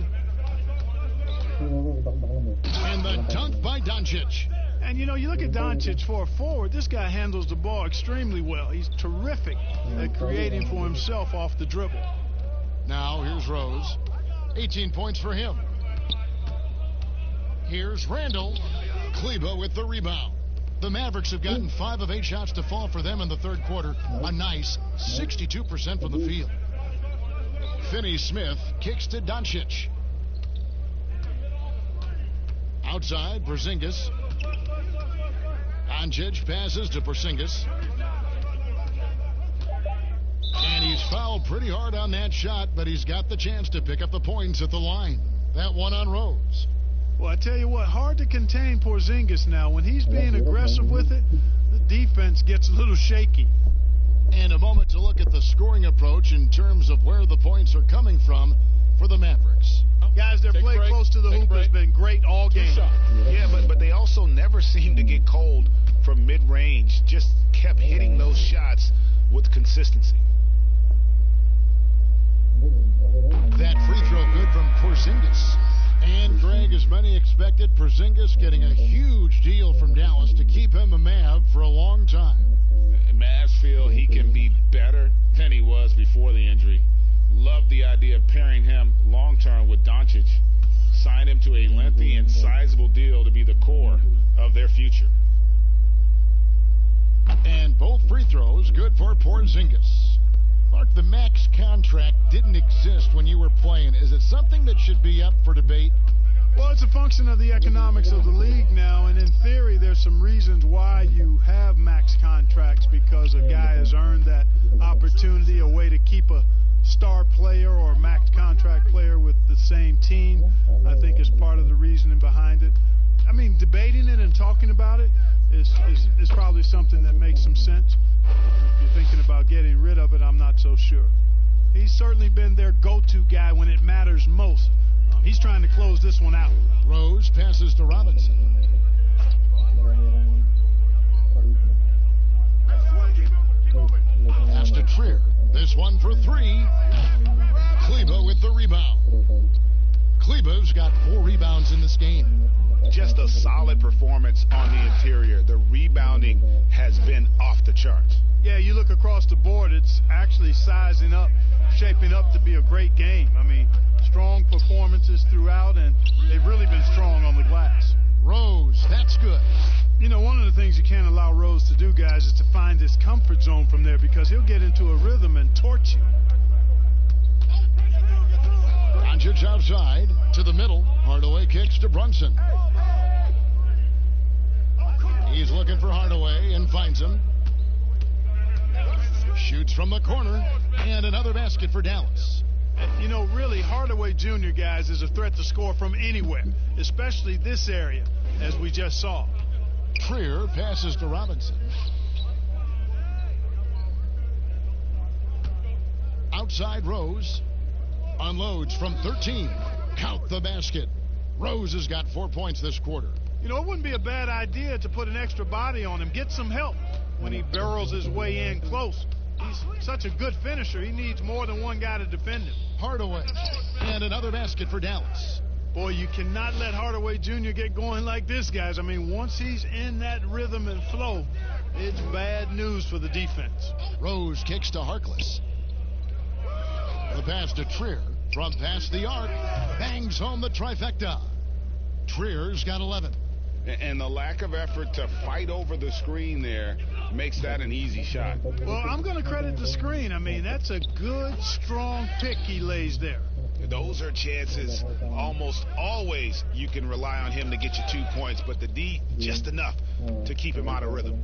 And the dunk by Doncic. And, you know, you look at Doncic for a forward, this guy handles the ball extremely well. He's terrific at creating for himself off the dribble. Now here's Rose. 18 points for him. Here's Randall. Kleber with the rebound. The Mavericks have gotten 5 of 8 shots to fall for them in the third quarter. A nice 62% from the field. Finney-Smith kicks to Doncic. Outside, Porzingis. Doncic passes to Porzingis. And he's fouled pretty hard on that shot, but he's got the chance to pick up the points at the line. That one on Rose. Well, I tell you what, hard to contain Porzingis now. When he's being aggressive with it, the defense gets a little shaky. And a moment to look at the scoring approach in terms of where the points are coming from for the Mavericks. Guys, their play close to the hoop has been great all game. Yeah, but they also never seem to get cold from mid-range. Just kept hitting those shots with consistency. That free throw good from Porzingis. And Greg think as many expected, Porzingis getting a huge deal from Dallas to keep him a Mav for a long time. Mavs feel he can be better than he was before the injury. Love the idea of pairing him long-term with Doncic. Signed him to a lengthy and sizable deal to be the core of their future. And both free throws good for Porzingis. Mark, the max contract didn't exist when you were playing. Is it something that should be up for debate? Well, it's a function of the economics of the league now, and in theory, there's some reasons why you have max contracts, because a guy has earned that opportunity, a way to keep a star player or max contract player with the same team, I think is part of the reasoning behind it. I mean, debating it and talking about it is probably something that makes some sense. If you're thinking about getting rid of it, I'm not so sure. He's certainly been their go-to guy when it matters most. He's trying to close this one out. Rose passes to Robinson. Pass to Trier. This one for three. Kleba with the rebound. Kleba's got 4 rebounds in this game. Just a solid performance on the interior. The rebounding has been off the charts. Yeah, you look across the board, it's actually sizing up, shaping up to be a great game. I mean, strong performances throughout, and they've really been strong on the glass. Rose, that's good. You know, one of the things you can't allow Rose to do, guys, is to find his comfort zone from there, because he'll get into a rhythm and torch you. Doncic outside to the middle. Hardaway kicks to Brunson. He's looking for Hardaway and finds him. Shoots from the corner, and another basket for Dallas. You know, really, Hardaway Jr., guys, is a threat to score from anywhere, especially this area, as we just saw. Trier passes to Robinson. Outside Rose. Unloads from 13. Count the basket. Rose has got 4 points this quarter. You know, it wouldn't be a bad idea to put an extra body on him, get some help when he barrels his way in close. He's such a good finisher. He needs more than one guy to defend him. Hardaway. And another basket for Dallas. Boy, you cannot let Hardaway Jr. get going like this, guys. I mean, once he's in that rhythm and flow, it's bad news for the defense. Rose kicks to Harkless. The pass to Trier from past the arc. Bangs home the trifecta. Trier's got 11. And the lack of effort to fight over the screen there makes that an easy shot. Well, I'm going to credit the screen. I mean, that's a good, strong pick he lays there. Those are chances almost always you can rely on him to get you 2 points, but the D, just enough to keep him out of rhythm.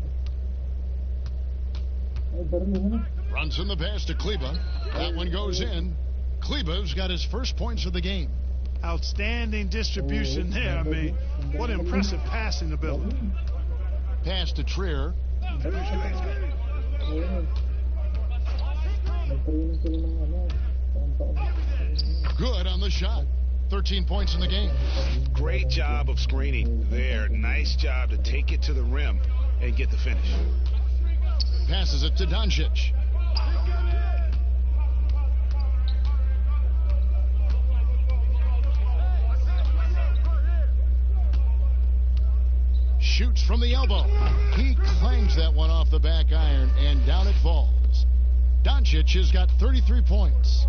Brunson the pass to Kleba. That one goes in. Kleba's got his first points of the game. Outstanding distribution there. I mean, what impressive passing ability. Pass to Trier. Good on the shot. 13 points in the game. Great job of screening there. Nice job to take it to the rim and get the finish. Passes it to Doncic. Shoots from the elbow. He clangs that one off the back iron, and down it falls. Doncic has got 33 points.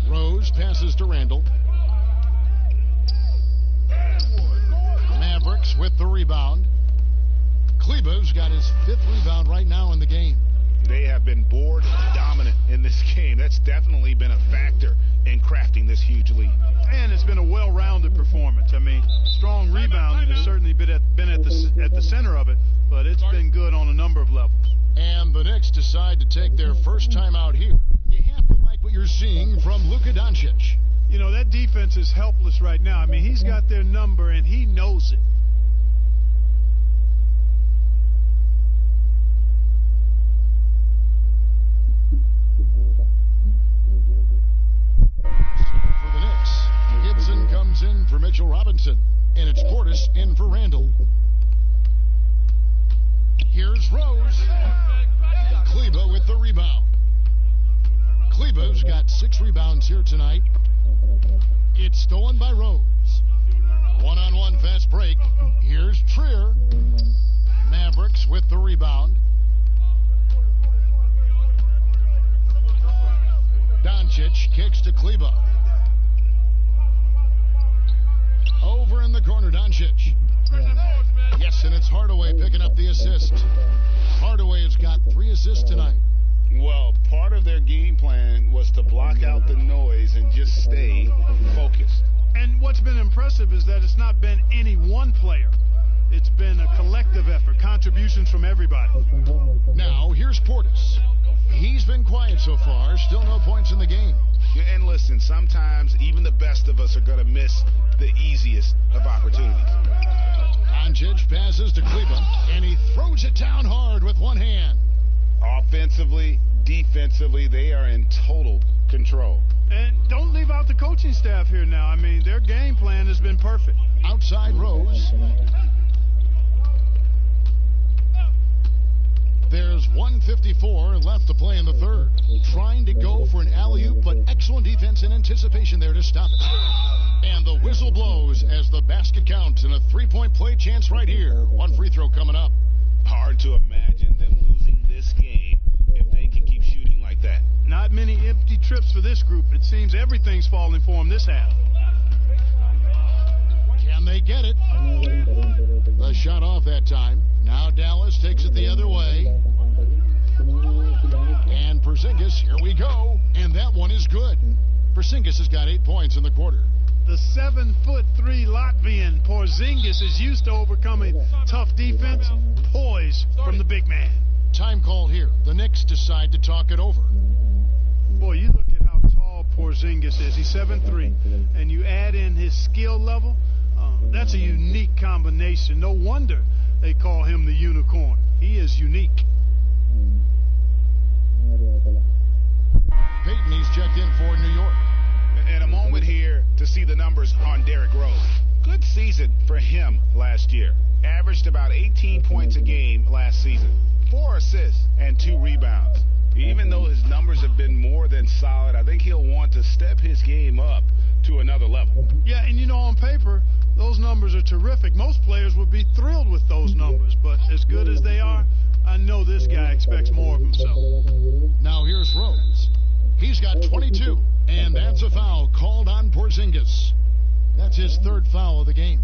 Rose passes to Randall. Mavericks with the rebound. Kleba's got his 5th rebound right now in the game. They have been board dominant in this game. That's definitely been a factor in crafting this huge lead. And it's been a well-rounded performance. I mean, strong rebounding has certainly been at the center of it, but it's been good on a number of levels. And the Knicks decide to take their first time out here. You have to like what you're seeing from Luka Doncic. You know, that defense is helpless right now. I mean, he's got their number, and he knows it. For the Knicks, Gibson comes in for Mitchell Robinson, and it's Portis in for Randall. Here's Rose. Kleba with the rebound. Kleba's got 6 rebounds here tonight. It's stolen by Rose. One-on-one fast break. Here's Trier. Mavericks with the rebound. Doncic kicks to Kleba. Over in the corner, Doncic. Yes, and it's Hardaway picking up the assist. Hardaway has got 3 assists tonight. Well, part of their game plan was to block out the noise and just stay focused. And what's been impressive is that it's not been any one player. It's been a collective effort, contributions from everybody. Now, here's Portis. He's been quiet so far, still no points in the game. Yeah, and listen, sometimes even the best of us are going to miss the easiest of opportunities. Doncic passes to Kleba, and he throws it down hard with one hand. Offensively, defensively, they are in total control. And don't leave out the coaching staff here now. I mean, their game plan has been perfect. Outside Rose. There's 1:54 left to play in the third. Trying to go for an alley-oop, but excellent defense and anticipation there to stop it. And the whistle blows as the basket counts and a three-point play chance right here. One free throw coming up. Hard to imagine them losing this game if they can keep shooting like that. Not many empty trips for this group. It seems everything's falling for them this half. Can they get it? The shot off that time. Now Dallas takes it the other way. And Porzingis, here we go. And that one is good. Porzingis has got 8 points in the quarter. The 7'3" Latvian Porzingis is used to overcoming tough defense. Poise from the big man. Time call here. The Knicks decide to talk it over. Boy, you look at how tall Porzingis is. He's 7'3", and you add in his skill level. That's a unique combination. No wonder they call him the unicorn. He is unique. Peyton, he's checked in for New York. And a moment here to see the numbers on Derrick Rose. Good season for him last year. Averaged about 18 points a game last season. 4 assists and 2 rebounds. Even though his numbers have been more than solid, I think he'll want to step his game up to another level. Yeah, and you know, on paper, those numbers are terrific. Most players would be thrilled with those numbers, but as good as they are, I know this guy expects more of himself. Now here's Rose. He's got 22, and that's a foul called on Porzingis. That's his 3rd foul of the game.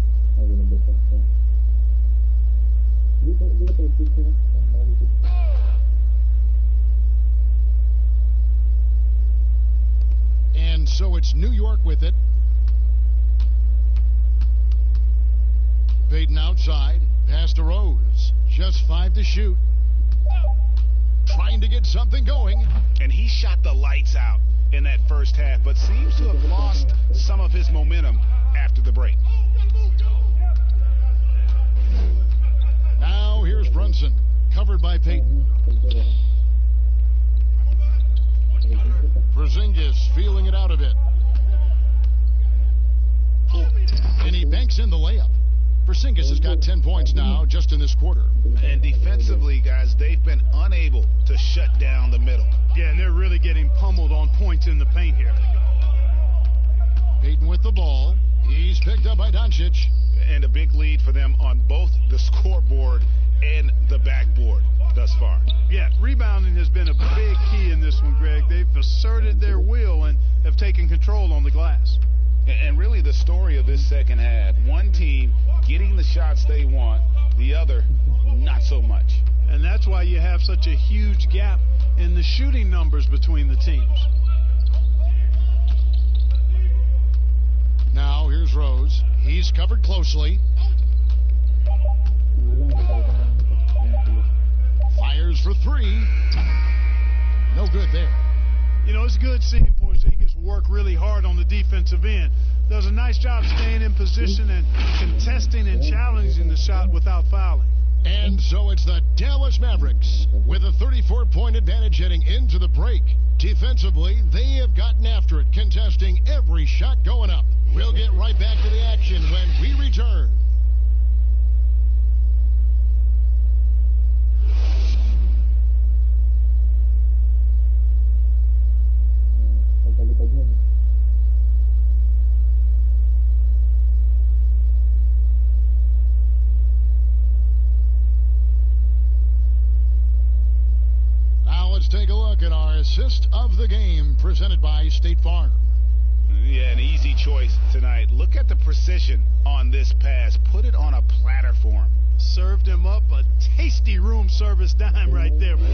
And so it's New York with it. Peyton outside. Pass to Rose. Just 5 to shoot. Trying to get something going. And he shot the lights out in that first half, but seems to have lost some of his momentum after the break. Now here's Brunson. Covered by Peyton. Porzingis feeling it out a bit. And he banks in the layup. Porzingis has got 10 points now just in this quarter. And defensively, guys, they've been unable to shut down the middle. Yeah, and they're really getting pummeled on points in the paint here. Peyton with the ball. He's picked up by Doncic. And a big lead for them on both the scoreboard and the backboard thus far. Yeah, rebounding has been a big key in this one, Greg. They've asserted their will and have taken control on the glass. And really the story of this second half, one team getting the shots they want, the other not so much. And that's why you have such a huge gap in the shooting numbers between the teams. Now here's Rose. He's covered closely. Fires for 3. No good there. You know, it's good seeing Porzingis work really hard on the defensive end. Does a nice job staying in position and contesting and challenging the shot without fouling. And so it's the Dallas Mavericks with a 34-point advantage heading into the break. Defensively, they have gotten after it, contesting every shot going up. We'll get right back to the action when we return. assist of the game, presented by State Farm. Yeah, an easy choice tonight. Look at the precision on this pass. Put it on a platter for him. Served him up a tasty room service dime right there, boy.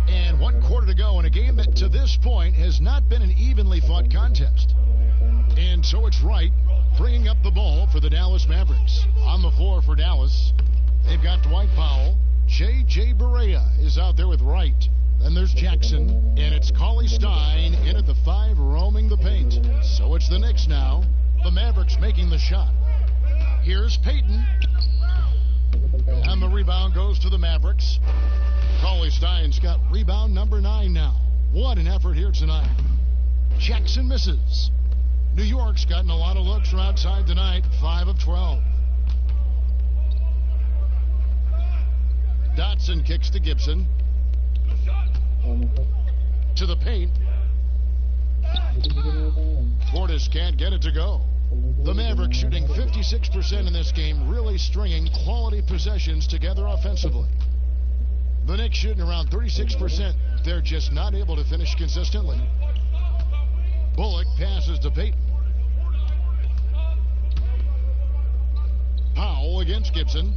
And 1 quarter to go in a game that to this point has not been an evenly fought contest. And so it's Wright bringing up the ball for the Dallas Mavericks. On the floor for Dallas, they've got Dwight Powell. J.J. Barea is out there with Wright. Then there's Jackson, and it's Cauley Stein in at the 5, roaming the paint. So it's the Knicks now. The Mavericks making the shot. Here's Payton. And the rebound goes to the Mavericks. Cauley Stein's got rebound number 9 now. What an effort here tonight. Jackson misses. New York's gotten a lot of looks from outside tonight, 5 of 12. Dotson kicks to Gibson. To the paint. Portis can't get it to go. The Mavericks shooting 56% in this game, really stringing quality possessions together offensively. The Knicks shooting around 36%. They're just not able to finish consistently. Bullock passes to Payton. Powell against Gibson.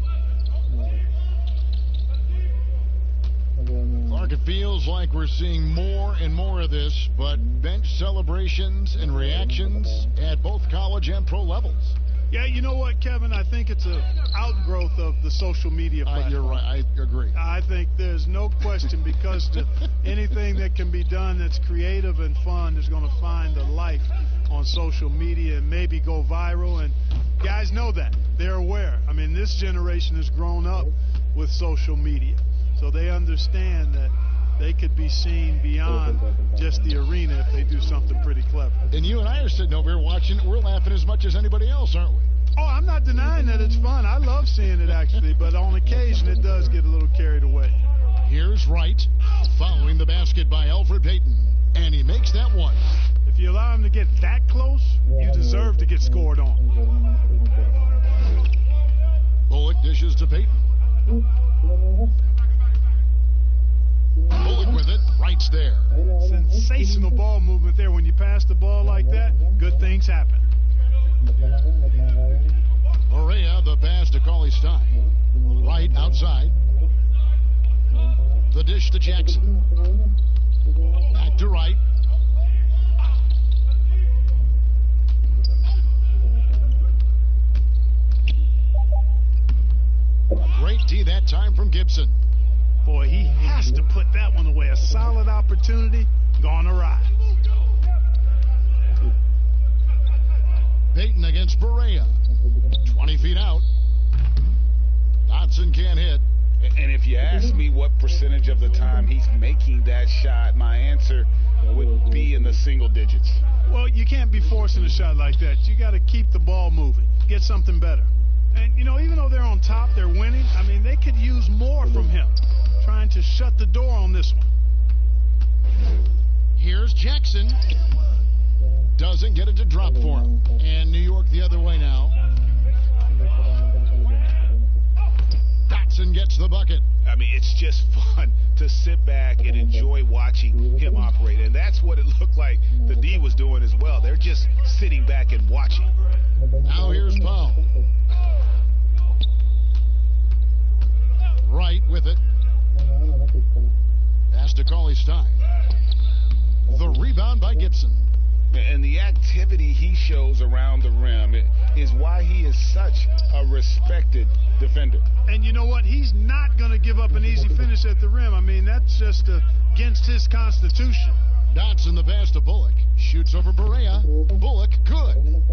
Clark, it feels like we're seeing more and more of this, but bench celebrations and reactions at both college and pro levels. Yeah, you know what, Kevin? I think it's an outgrowth of the social media platform. You're right. I agree. I think there's no question, because anything that can be done that's creative and fun is going to find a life on social media and maybe go viral. And guys know that. They're aware. I mean, this generation has grown up with social media, so they understand that they could be seen beyond just the arena if they do something pretty clever. And you and I are sitting over here watching it. We're laughing as much as anybody else, aren't we? Oh, I'm not denying that it's fun. I love seeing it, actually, but on occasion it does get a little carried away. Here's Wright, following the basket by Elfrid Payton, and he makes that one. If you allow him to get that close, you deserve to get scored on. Bullock dishes to Payton. Bullock with it, Wright's there. Sensational ball movement there. When you pass the ball like that, good things happen. Barea, the pass to Cauley Stein. Wright outside. The dish to Jackson. Back to Wright. Great D that time from Gibson. Boy, he has to put that one away. A solid opportunity gone awry. Payton against Barea. 20 feet out. Dotson can't hit. And if you ask me what percentage of the time he's making that shot, my answer would be in the single digits. Well, you can't be forcing a shot like that. You got to keep the ball moving. Get something better. And, you know, even though they're on top, they're winning. I mean, they could use more from him. Trying to shut the door on this one. Here's Jackson. Doesn't get it to drop for him. And New York the other way now. Dotson gets the bucket. I mean, it's just fun to sit back and enjoy watching him operate. And that's what it looked like the D was doing as well. They're just sitting back and watching. Now here's Powell. Wright with it. Pass to Cauley Stein. The rebound by Gibson. And the activity he shows around the rim is why he is such a respected defender. And you know what? He's not going to give up an easy finish at the rim. I mean, that's just against his constitution. Dotson the pass to Bullock. Shoots over Barea. Bullock good.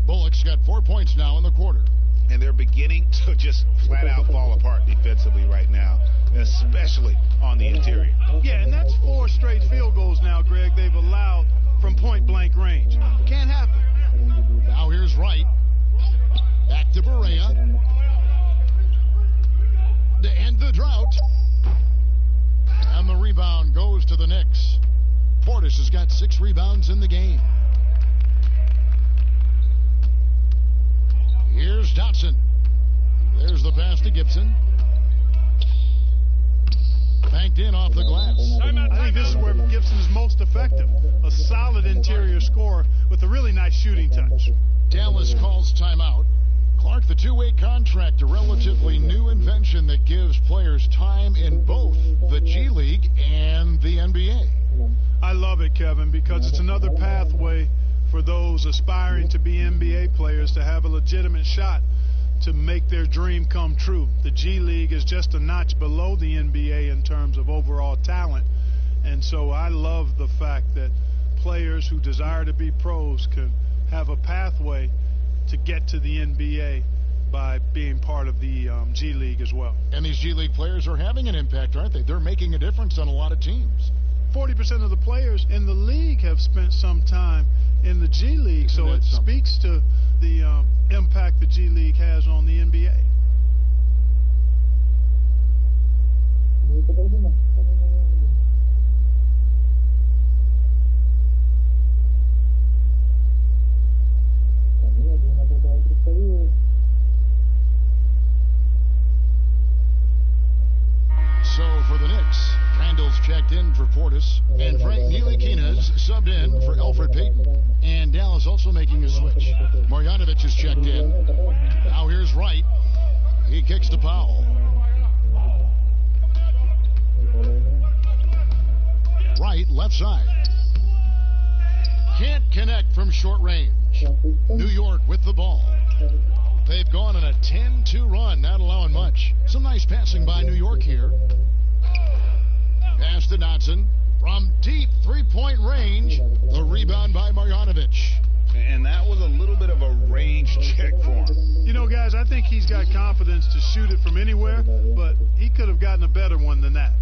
Bullock's got 4 points now in the quarter. And they're beginning to just flat out fall apart defensively right now, especially on the interior. Yeah, and that's 4 straight field goals now, Greg, they've allowed from point-blank range. Can't happen. Now here's Wright. Back to Barea. To end the drought. And the rebound goes to the Knicks. Portis has got 6 rebounds in the game. Here's Dotson. There's the pass to Gibson. Banked in off the glass. I think this is where Gibson is most effective. A solid interior scorer with a really nice shooting touch. Dallas calls timeout. Clark, the two-way contract, a relatively new invention that gives players time in both the G League and the NBA. I love it, Kevin, because it's another pathway for those aspiring to be NBA players to have a legitimate shot to make their dream come true. The G League is just a notch below the NBA in terms of overall talent, and so I love the fact that players who desire to be pros can have a pathway to get to the NBA by being part of the G League as well. And these G League players are having an impact, aren't they? They're making a difference on a lot of teams. 40% of the players in the league have spent some time in the G League, so it speaks to the impact the G League has on the NBA. So for the Knicks, Randall's checked in for Portis, and Frank Ntilikina's subbed in for Elfrid Payton. And Dallas also making a switch. Marjanovic is checked in. Now here's Wright. He kicks to Powell. Wright, left side. Can't connect from short range. New York with the ball. They've gone on a 10-2 run, not allowing much. Some nice passing by New York here. Pass to Dotson. From deep three-point range, the rebound by Marjanovic. And that was a little bit of a range check for him. You know, guys, I think he's got confidence to shoot it from anywhere, but he could have gotten a better one than that.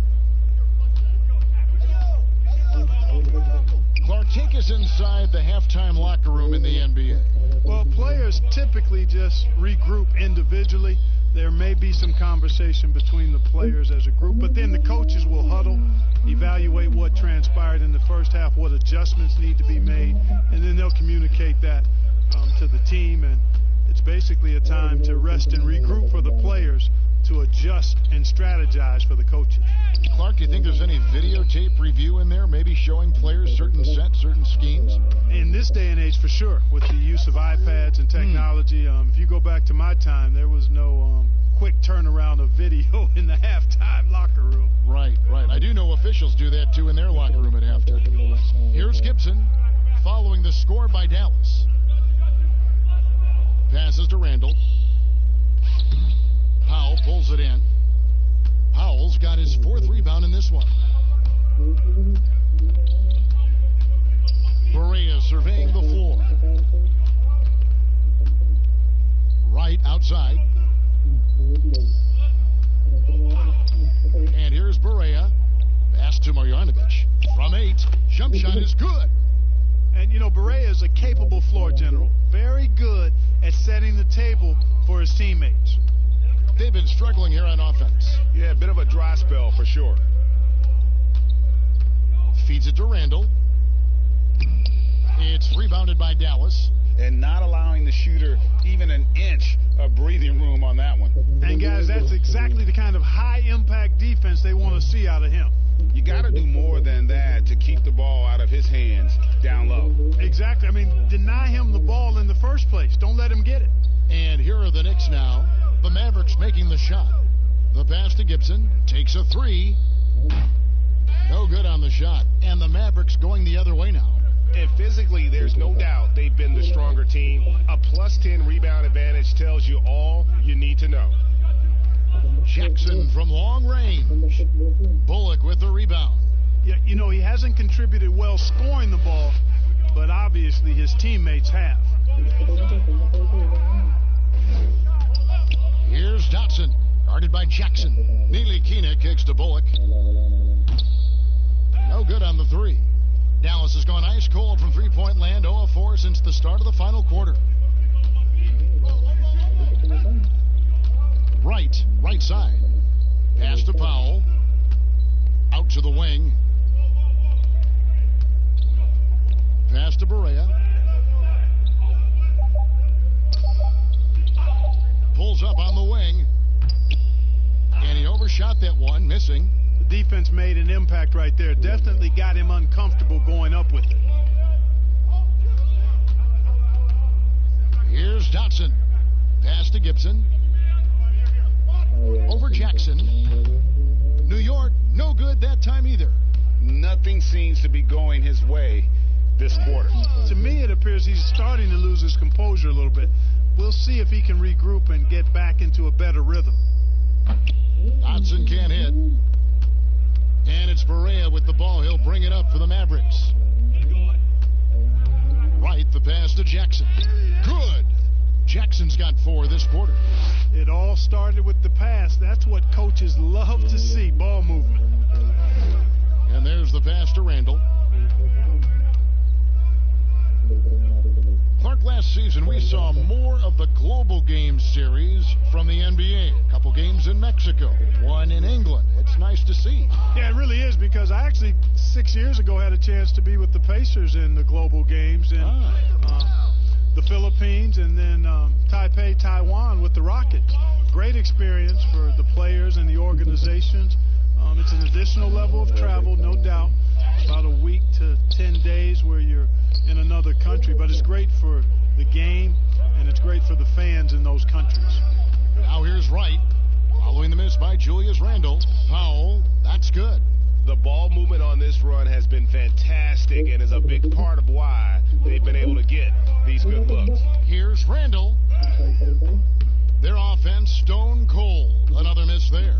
Clark, take us inside the halftime locker room in the NBA. Well, players typically just regroup individually. There may be some conversation between the players as a group, but then the coaches will huddle, evaluate what transpired in the first half, what adjustments need to be made, and then they'll communicate that to the team. And it's basically a time to rest and regroup for the players to adjust and strategize for the coaches. Clark, do you think there's any videotape review in there, maybe showing players certain sets, certain schemes? In this day and age, for sure, with the use of iPads and technology. If you go back to my time, there was no quick turnaround of video in the halftime locker room. Right, right. I do know officials do that, too, in their locker room at halftime. Here's Gibson following the score by Dallas. Passes to Randall. Powell pulls it in. Powell's got his fourth rebound in this one. Berea surveying the floor. Right outside. And here's Berea. Pass to Marjanovic. From 8. Jump shot is good. And, you know, Berea is a capable floor general. Very good at setting the table for his teammates. They've been struggling here on offense. Yeah, a bit of a dry spell for sure. Feeds it to Randall. It's rebounded by Dallas. And not allowing the shooter even an inch of breathing room on that one. And, guys, that's exactly the kind of high-impact defense they want to see out of him. You got to do more than that to keep the ball out of his hands down low. Exactly. I mean, deny him the ball in the first place. Don't let him get it. And here are the Knicks now. The Mavericks making the shot. The pass to Gibson. Takes a three. No good on the shot. And the Mavericks going the other way now. And physically, there's no doubt they've been the stronger team. A +10 rebound advantage tells you all you need to know. Jackson from long range. Bullock with the rebound. Yeah, you know, he hasn't contributed well scoring the ball, but obviously his teammates have. Here's Dotson, guarded by Jackson. Ntilikina kicks to Bullock. No good on the three. Dallas has gone ice cold from three-point land, 0 of 4 since the start of the final quarter. Right side. Pass to Powell. Out to the wing. Pass to Berea. pulls up on the wing. And he overshot that one, missing. The defense made an impact right there. Definitely got him uncomfortable going up with it. Here's Dotson. Pass to Gibson. Over Jackson. New York, no good that time either. Nothing seems to be going his way this quarter. To me, it appears he's starting to lose his composure a little bit. We'll see if he can regroup and get back into a better rhythm. Dotson can't hit. And it's Barea with the ball. He'll bring it up for the Mavericks. Right, the pass to Jackson. Good. Jackson's got 4 this quarter. It all started with the pass. That's what coaches love to see, ball movement. And there's the pass to Randall. Clark, last season we saw more of the global game series from the NBA. A couple games in Mexico, one in England. It's nice to see. Yeah, it really is, because I actually 6 years ago had a chance to be with the Pacers in the global games in the Philippines, and then Taipei, Taiwan with the Rockets. Great experience for the players and the organizations. It's an additional level of travel, no doubt. About a week to 10 days where you're in another country, but it's great for the game, and it's great for the fans in those countries. Now here's Wright, following the miss by Julius Randle. Foul, that's good. The ball movement on this run has been fantastic and is a big part of why they've been able to get these good looks. Here's Randle. Their offense stone cold. Another miss there.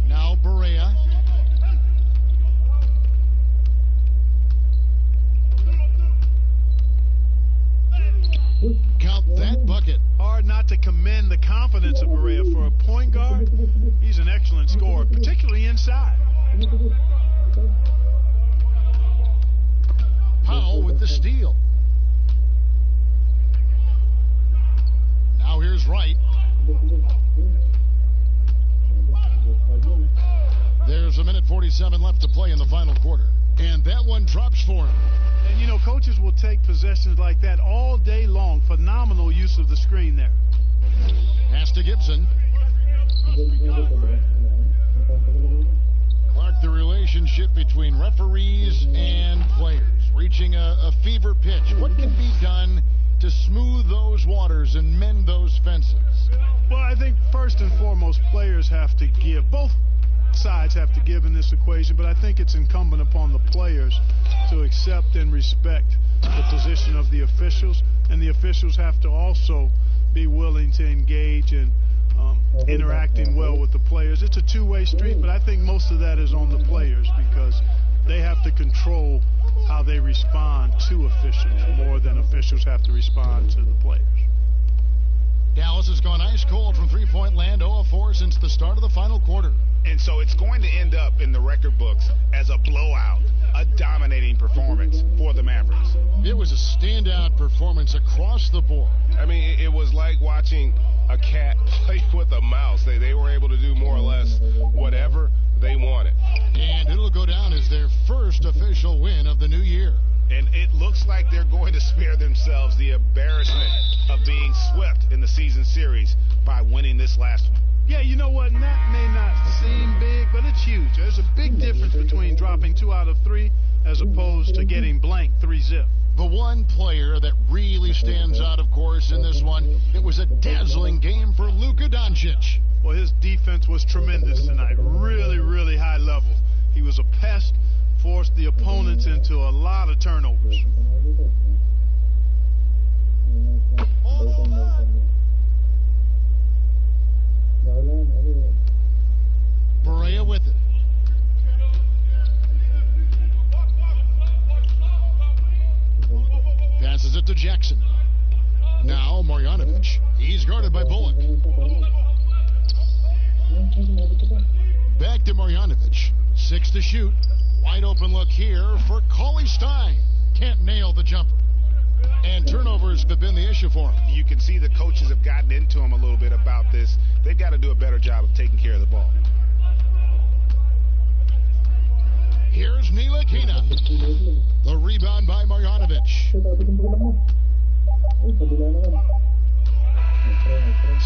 Now Barea. Count that bucket. Hard not to commend the confidence of Barea. For a point guard, he's an excellent scorer, particularly inside. Powell with the steal. Now here's Wright. There's a minute 47 left to play in the final quarter. And that one drops for him. And, you know, coaches will take possessions like that all day long. Phenomenal use of the screen there. Pass to Gibson. Clark, the relationship between referees and players reaching a fever pitch. What can be done to smooth those waters and mend those fences? Well, I think first and foremost, players have to give. Both sides have to give in this equation, but I think it's incumbent upon the players to accept and respect the position of the officials, and the officials have to also be willing to engage in interacting well with the players. It's a two-way street, but I think most of that is on the players, because they have to control how they respond to officials more than officials have to respond to the players. Dallas has gone ice cold from three-point land, 0 of 4 since the start of the final quarter. And so it's going to end up in the record books as a blowout, a dominating performance for the Mavericks. It was a standout performance across the board. I mean, it was like watching a cat play with a mouse. They were able to do more or less whatever they wanted. And it'll go down as their first official win of the new year. And it looks like they're going to spare themselves the embarrassment of being swept in the season series by winning this last one. Yeah, you know what? And that may not seem big, but it's huge. There's a big difference between dropping 2 out of 3 as opposed to getting blank 3-zip. The one player that really stands out, of course, in this one, it was a dazzling game for Luka Doncic. Well, his defense was tremendous tonight. Really, really high level. He was a pest, forced the opponents into a lot of turnovers. Barea with it. Passes it to Jackson. Now Marjanovic. He's guarded by Bullock. Back to Marjanovic. 6 to shoot. Wide open look here for Cauley Stein. Can't nail the jumper. And turnovers have been the issue for him. You can see the coaches have gotten into him a little bit about this. They've got to do a better job of taking care of the ball. Here's Ntilikina. The rebound by Marjanovic.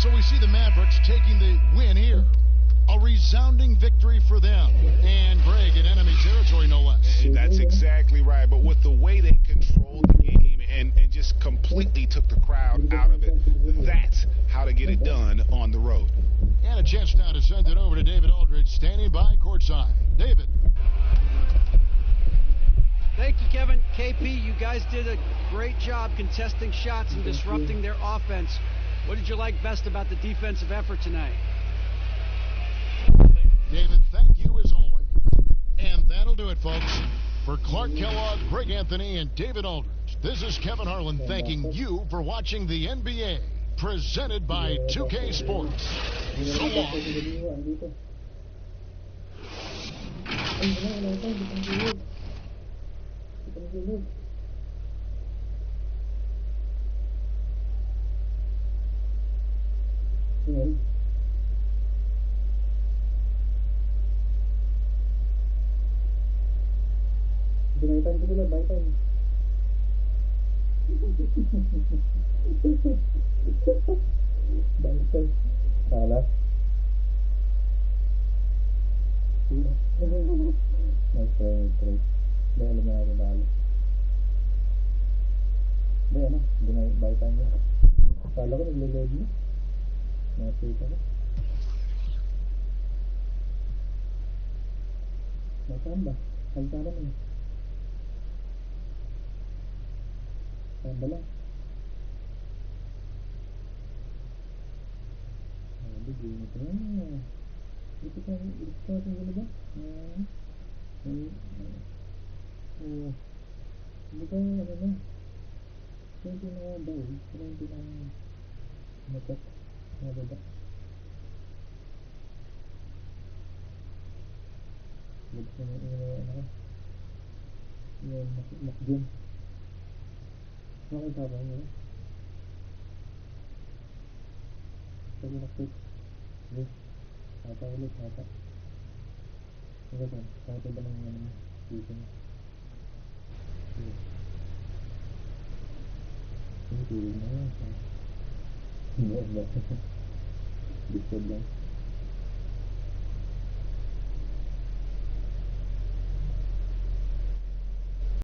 So we see the Mavericks taking the win here. A resounding victory for them. And Greg in enemy territory, no less. That's exactly right. But with the way they controlled the game and just completely took the crowd out of it, that's how to get it done on the road. And a chance now to send it over to David Aldridge, standing by courtside. David. Thank you, Kevin. KP, you guys did a great job contesting shots and disrupting their offense. What did you like best about the defensive effort tonight? David, thank you as always. And that'll do it, folks. For Clark Kellogg, Greg Anthony, and David Aldridge, this is Kevin Harlan thanking you for watching the NBA, presented by 2K Sports. So long. Binaitan ko sila, baitan. Baitan. Salah. Nice try. Dahil alam na natin dahil. Dahil ano, baitan niya. Kala ko nag-load niya. Nakasita ko. Nasaan ba? Kalsana mo. Bala. Begini kan. Itu kan gini ba? Bukan ano na. Hindi na daw. Hindi na matak. Nababa. Gusto mo ano? Yung makjum. Nakita ba mo? Sabi nakit. Yes. Hata ulit, hata. Ano ba? Hata ba ng ano? Dito na. Yes. Hindi na. Hindi ba? Discord lang.